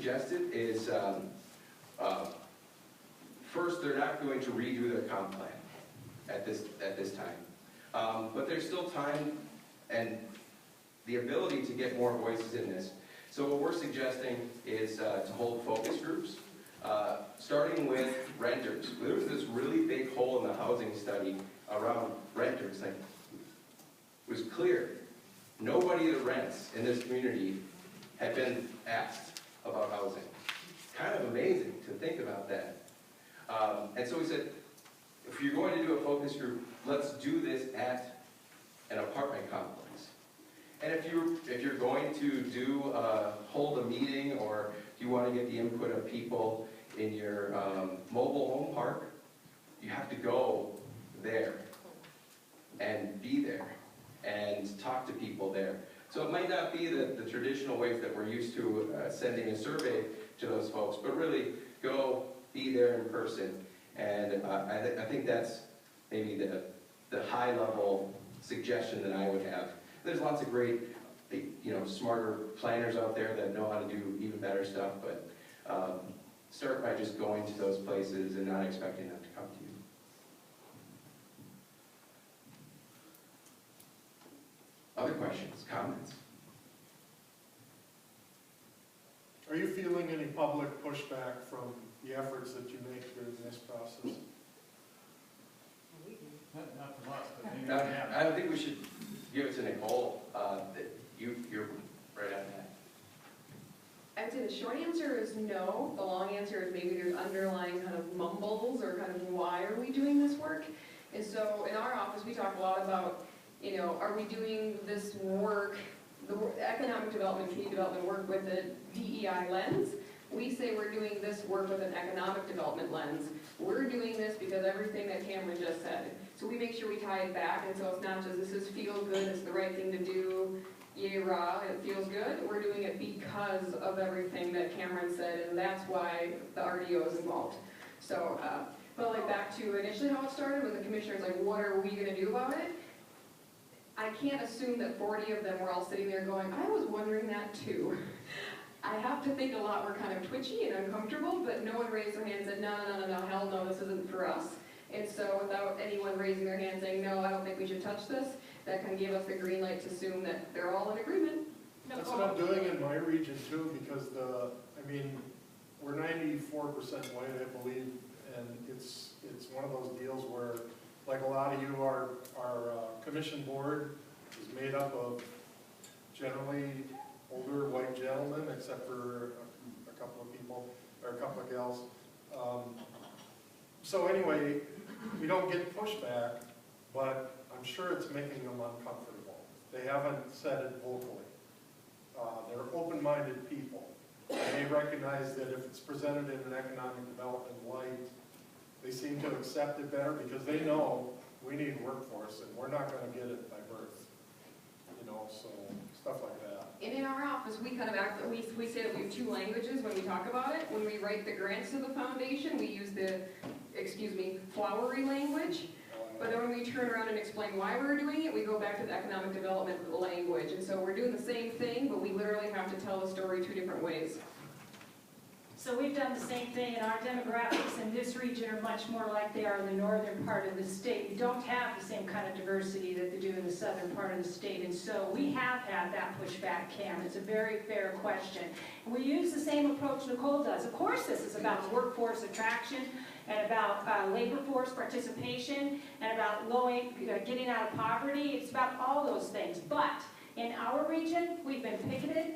suggested is, first, they're not going to redo their comp plan at this time. But there's still time and the ability to get more voices in this. So what we're suggesting is to hold focus groups, starting with renters. There was this really big hole in the housing study around renters. Like, it was clear nobody that rents in this community had been asked about housing. Kind of amazing to think about that. And so we said, if you're going to do a focus group, let's do this at an apartment complex. And if you're going to do hold a meeting, or you want to get the input of people in your mobile home park, you have to go there and be there and talk to people there. So it might not be the traditional ways that we're used to sending a survey to those folks, but really go be there in person. And I think that's maybe the high level suggestion that I would have. There's lots of great, smarter planners out there that know how to do even better stuff, but start by just going to those places and not expecting them to come to you. Other questions, comments? Are you feeling any public pushback from the efforts that you make during this process? Not from us, but maybe we have. I think we should give it to Nicole. You're right on that. I'd say the short answer is no. The long answer is maybe there's underlying kind of mumbles or kind of why are we doing this work? And so in our office, we talk a lot about, are we doing this work, the economic development, community development work with a DEI lens? We say we're doing this work with an economic development lens. We're doing this because everything that Cameron just said. So we make sure we tie it back, and so it's not just this is feel good, it's the right thing to do, yay rah, it feels good. We're doing it because of everything that Cameron said, and that's why the RDO is involved. So, but like back to initially how it started, when the commissioner's like, what are we gonna do about it? I can't assume that 40 of them were all sitting there going, I was wondering that too. I have to think a lot were kind of twitchy and uncomfortable, but no one raised their hand and said, no, hell no, this isn't for us. And so without anyone raising their hand saying, no, I don't think we should touch this, that kind of gave us the green light to assume that they're all in agreement. That's what I'm doing in my region too, because we're 94% white, I believe, and it's one of those deals where, like a lot of you, our commission board is made up of generally older white gentlemen, except for a couple of people, or a couple of gals. So anyway, we don't get pushback, but I'm sure it's making them uncomfortable. They haven't said it vocally. They're open-minded people. And they recognize that if it's presented in an economic development light, they seem to accept it better because they know we need workforce and we're not going to get it by birth. So stuff like that. And in our office, we kind of we say that we have two languages when we talk about it. When we write the grants to the foundation, we use the, flowery language. But then when we turn around and explain why we're doing it, we go back to the economic development language. And so we're doing the same thing, but we literally have to tell the story two different ways. So we've done the same thing, and our demographics in this region are much more like they are in the northern part of the state. We don't have the same kind of diversity that they do in the southern part of the state, and so we have had that pushback, Cam. It's a very fair question. And we use the same approach Nicole does. Of course, this is about workforce attraction and about labor force participation and about getting out of poverty. It's about all those things. But in our region, we've been picketed.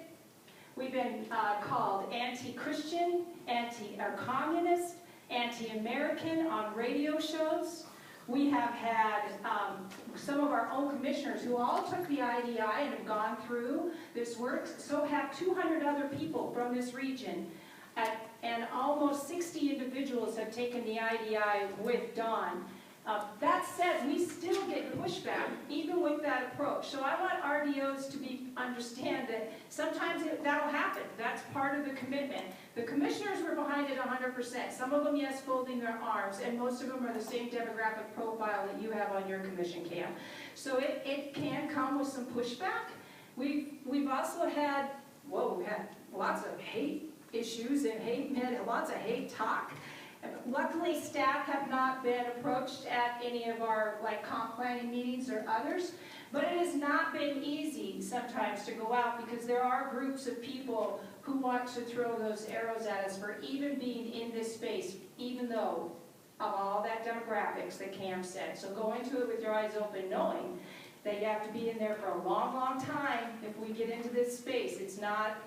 We've been called anti-Christian, anti-communist, anti-American on radio shows. We have had some of our own commissioners who all took the IDI and have gone through this work. So have 200 other people from this region. And almost 60 individuals have taken the IDI with Dawn. That said, we still get pushback, even with that approach. So I want RDOs to understand that sometimes that'll happen. That's part of the commitment. The commissioners were behind it 100%. Some of them, yes, folding their arms, and most of them are the same demographic profile that you have on your commission, Cam. So it can come with some pushback. We've also had, we've had lots of hate issues and lots of hate talk. Luckily, staff have not been approached at any of our comp planning meetings or others, but it has not been easy sometimes to go out because there are groups of people who want to throw those arrows at us for even being in this space, even though of all that demographics that Cam said. So go into it with your eyes open, knowing that you have to be in there for a long, long time if we get into this space. It's not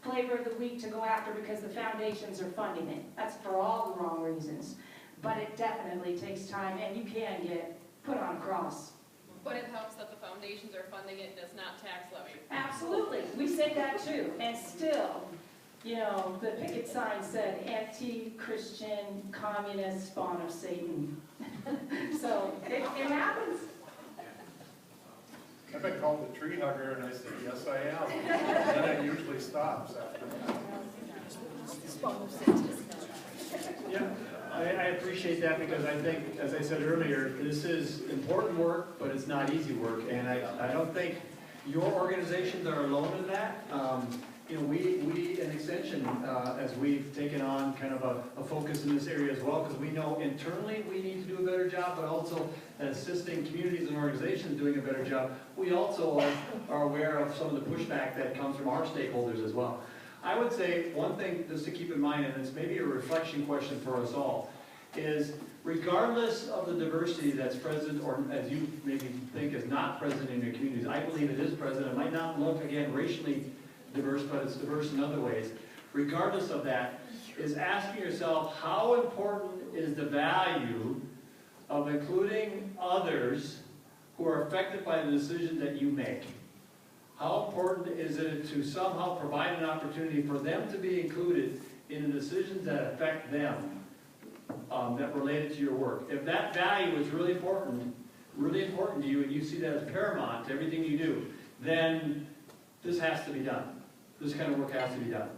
flavor of the week to go after because the foundations are funding it. That's for all the wrong reasons. But it definitely takes time, and you can get put on a cross. But it helps that the foundations are funding it and it's not tax levy. Absolutely, we say that too, and still, you know, the picket sign said anti-Christian, communist, spawn of Satan. So it happens. I've been called a tree hugger, and I said, yes, I am. And then it usually stops after that. Yeah, I appreciate that because I think, as I said earlier, this is important work, but it's not easy work. And I don't think your organizations are alone in that. You know, we in Extension, as we've taken on kind of a focus in this area as well, because we know internally we need to do a better job, but also assisting communities and organizations doing a better job. We also are aware of some of the pushback that comes from our stakeholders as well. I would say one thing just to keep in mind, and it's maybe a reflection question for us all, is regardless of the diversity that's present, or as you maybe think is not present in your communities, I believe it is present. It might not look, again, racially diverse, but it's diverse in other ways. Regardless of that, is asking yourself, how important is the value of including others who are affected by the decision that you make? How important is it to somehow provide an opportunity for them to be included in the decisions that affect them, that related to your work? If that value is really important to you, and you see that as paramount to everything you do, then this has to be done. This kind of work has to be done.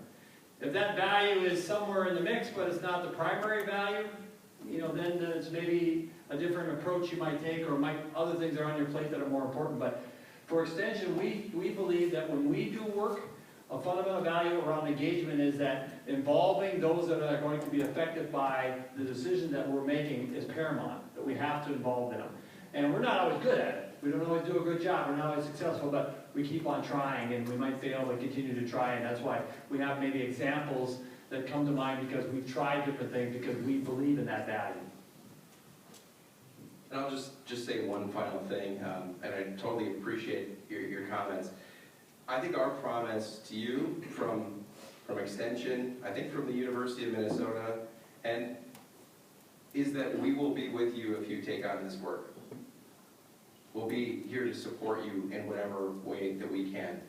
If that value is somewhere in the mix, but it's not the primary value, you know, then it's maybe a different approach you might take, or other things are on your plate that are more important. But for Extension, we believe that when we do work, a fundamental value around engagement is that involving those that are going to be affected by the decision that we're making is paramount, that we have to involve them. And we're not always good at it. We don't always do a good job. We're not always successful, but we keep on trying, and we might fail, but continue to try, and that's why we have maybe examples that come to mind because we've tried different things because we believe in that value. And I'll just say one final thing, and I totally appreciate your comments. I think our promise to you from Extension, I think from the University of Minnesota, and is that we will be with you if you take on this work. We'll be here to support you in whatever way that we can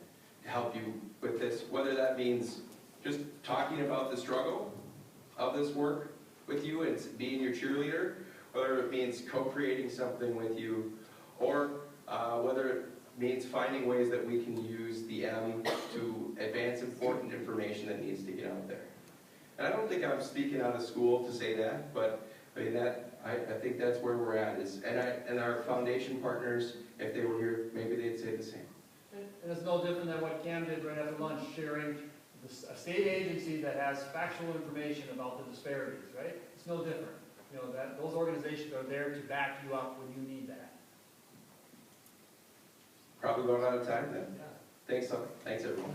to help you with this, whether that means just talking about the struggle of this work with you and being your cheerleader, whether it means co-creating something with you, or whether it means finding ways that we can use the M to advance important information that needs to get out there. And I don't think I'm speaking out of school to say that, but I mean I think that's where we're at. And our foundation partners, if they were here, maybe they'd say the same. And it's no different than what Cam did right after lunch, sharing a state agency that has factual information about the disparities, right? It's no different. You know, that those organizations are there to back you up when you need that. Probably going out of time then. Yeah. Thanks everyone.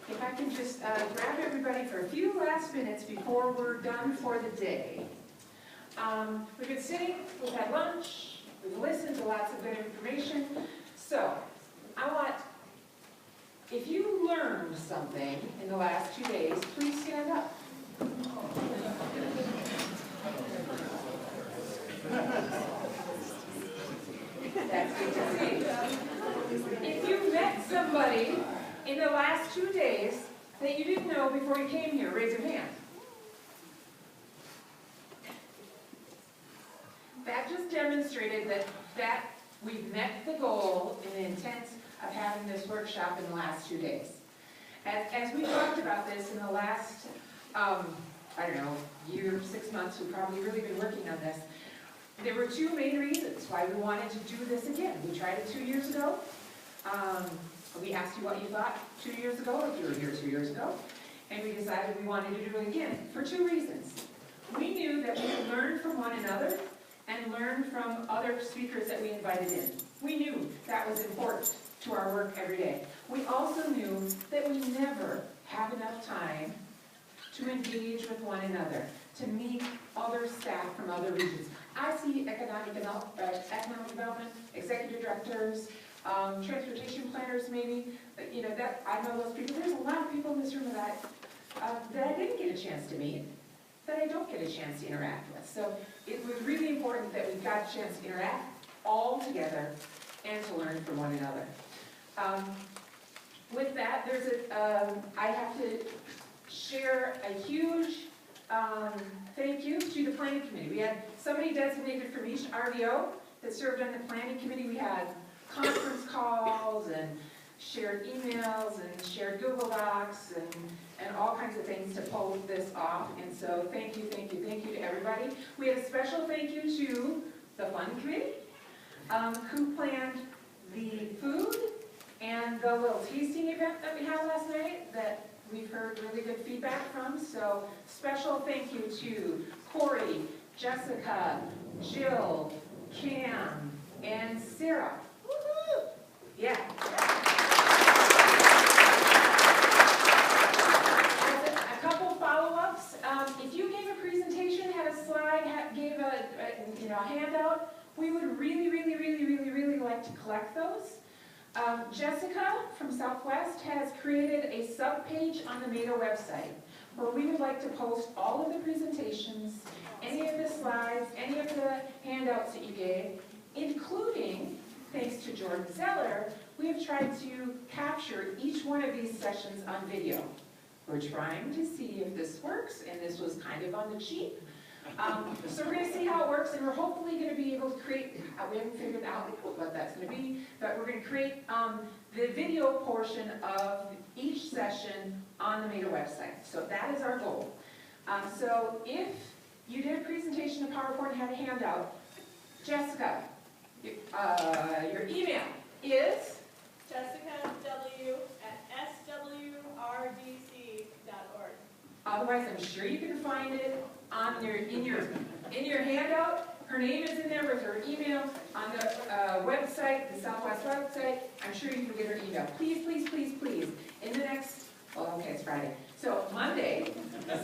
If I can just grab everybody for a few last minutes before we're done for the day. We've been sitting, we've had lunch, we've listened to lots of good information. So, if you learned something in the last 2 days, please stand up. That's good to see. If you met somebody in the last 2 days that you didn't know before you came here, raise your hand. That just demonstrated that we've met the goal and the intent of having this workshop in the last 2 days. As we talked about this in the last, I don't know, year, 6 months, we've probably really been working on this. There were two main reasons why we wanted to do this again. We tried it 2 years ago. We asked you what you thought 2 years ago, if you were here 2 years ago, and we decided we wanted to do it again for two reasons. We knew that we could learn from one another and learn from other speakers that we invited in. We knew that was important to our work every day. We also knew that we never have enough time to engage with one another, to meet other staff from other regions. I see economic development, executive directors, transportation planners maybe, you know, that I know those people. There's a lot of people in this room that I didn't get a chance to meet, that I don't get a chance to interact with. So it was really important that we got a chance to interact all together and to learn from one another. With that, I have to share a huge thank you to the planning committee. We had somebody designated from each RDO that served on the planning committee. We had conference calls and shared emails and shared Google Docs and all kinds of things to pull this off. And so thank you, thank you, thank you to everybody. We have a special thank you to the fun committee who planned the food and the little tasting event that we had last night that we've heard really good feedback from. So special thank you to Corey, Jessica, Jill, Cam, and Sarah. Woo-hoo! Yeah. A couple follow-ups. If you gave a presentation, had a slide, gave a handout, we would really like to collect those. Jessica from Southwest has created a sub-page on the NATO website where we would like to post all of the presentations, any of the slides, any of the handouts that you gave, including, thanks to Jordan Zeller, we have tried to capture each one of these sessions on video. We're trying to see if this works, and this was kind of on the cheap. So we're going to see how it works, and we're hopefully going to be able to create, we haven't figured out what that's going to be, but we're going to create the video portion of each session on the META website. So that is our goal. So if you did a presentation, a PowerPoint, had a handout, Jessica, your email is? jessicaw@swrdc.org. Otherwise, I'm sure you can find it on in your handout. Her name is in there with her email on the website, the Southwest website. I'm sure you can get her email. Please, please, please, please. In the next, well, okay, it's Friday. So Monday,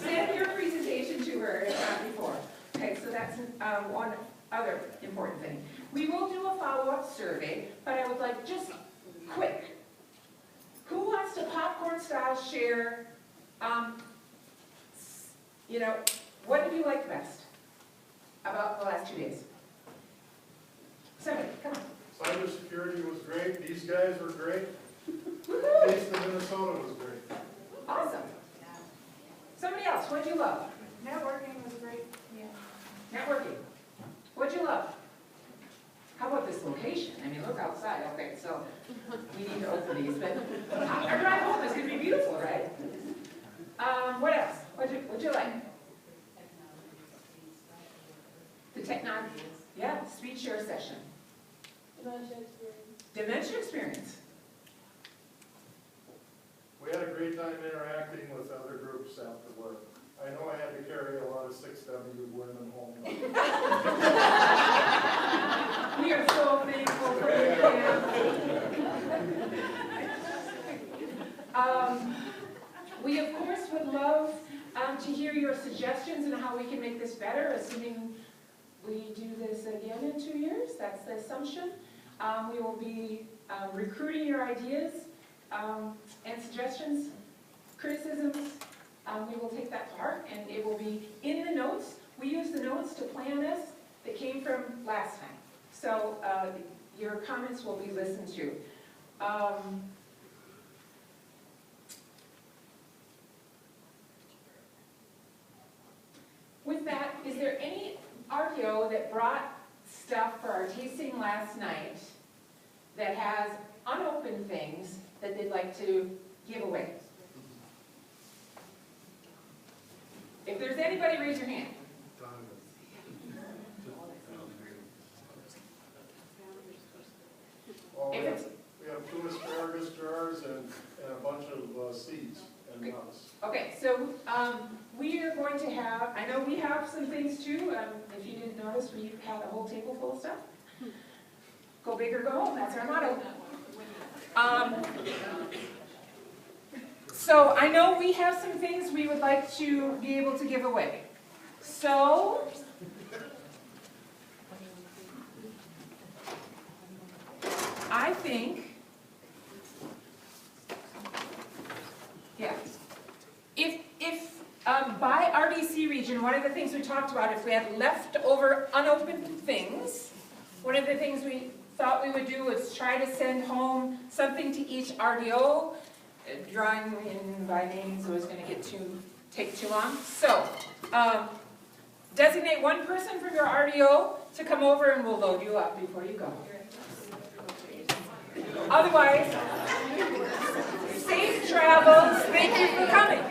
send your presentation to her if not before. Okay, so that's one other important thing. We will do a follow-up survey, but I would like just quick. Who wants to popcorn style share? What did you like best about the last 2 days? Somebody, come on. Cybersecurity was great. These guys were great. Woohoo! Taste of Minnesota was great. Awesome. Somebody else, what'd you love? Networking was great. Yeah. Networking. What'd you love? How about this location? I mean, look outside. Okay, so we need to open these, but our drive home is going to be beautiful, right? What else? What'd you like? The technology. Yeah, speed share session. Dementia experience. Dementia experience. We had a great time interacting with other groups after work. I know I had to carry a lot of 6W women home. We are so thankful for you. We, of course, would love to hear your suggestions on how we can make this better, assuming we do this again in 2 years. That's the assumption. We will be recruiting your ideas and suggestions, criticisms. We will take that to heart, and it will be in the notes. We use the notes to plan this that came from last time. So your comments will be listened to. With that, is there any RPO that brought stuff for our tasting last night that has unopened things that they'd like to give away? If there's anybody, raise your hand. Well, If it's, we have 2 asparagus jars and a bunch of seeds and nuts. okay, so, we are going to have, I know we have some things too, if you didn't notice, we had a whole table full of stuff. Go big or go home, that's our motto. So I know we have some things we would like to be able to give away. So, I think, yeah, if by RDC region, one of the things we talked about, if we had leftover unopened things, one of the things we thought we would do was try to send home something to each RDO. Drawing in by names was going to take too long. So, designate one person from your RDO to come over and we'll load you up before you go. Otherwise, safe travels. Thank you for coming.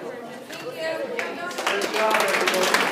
Good job, everybody.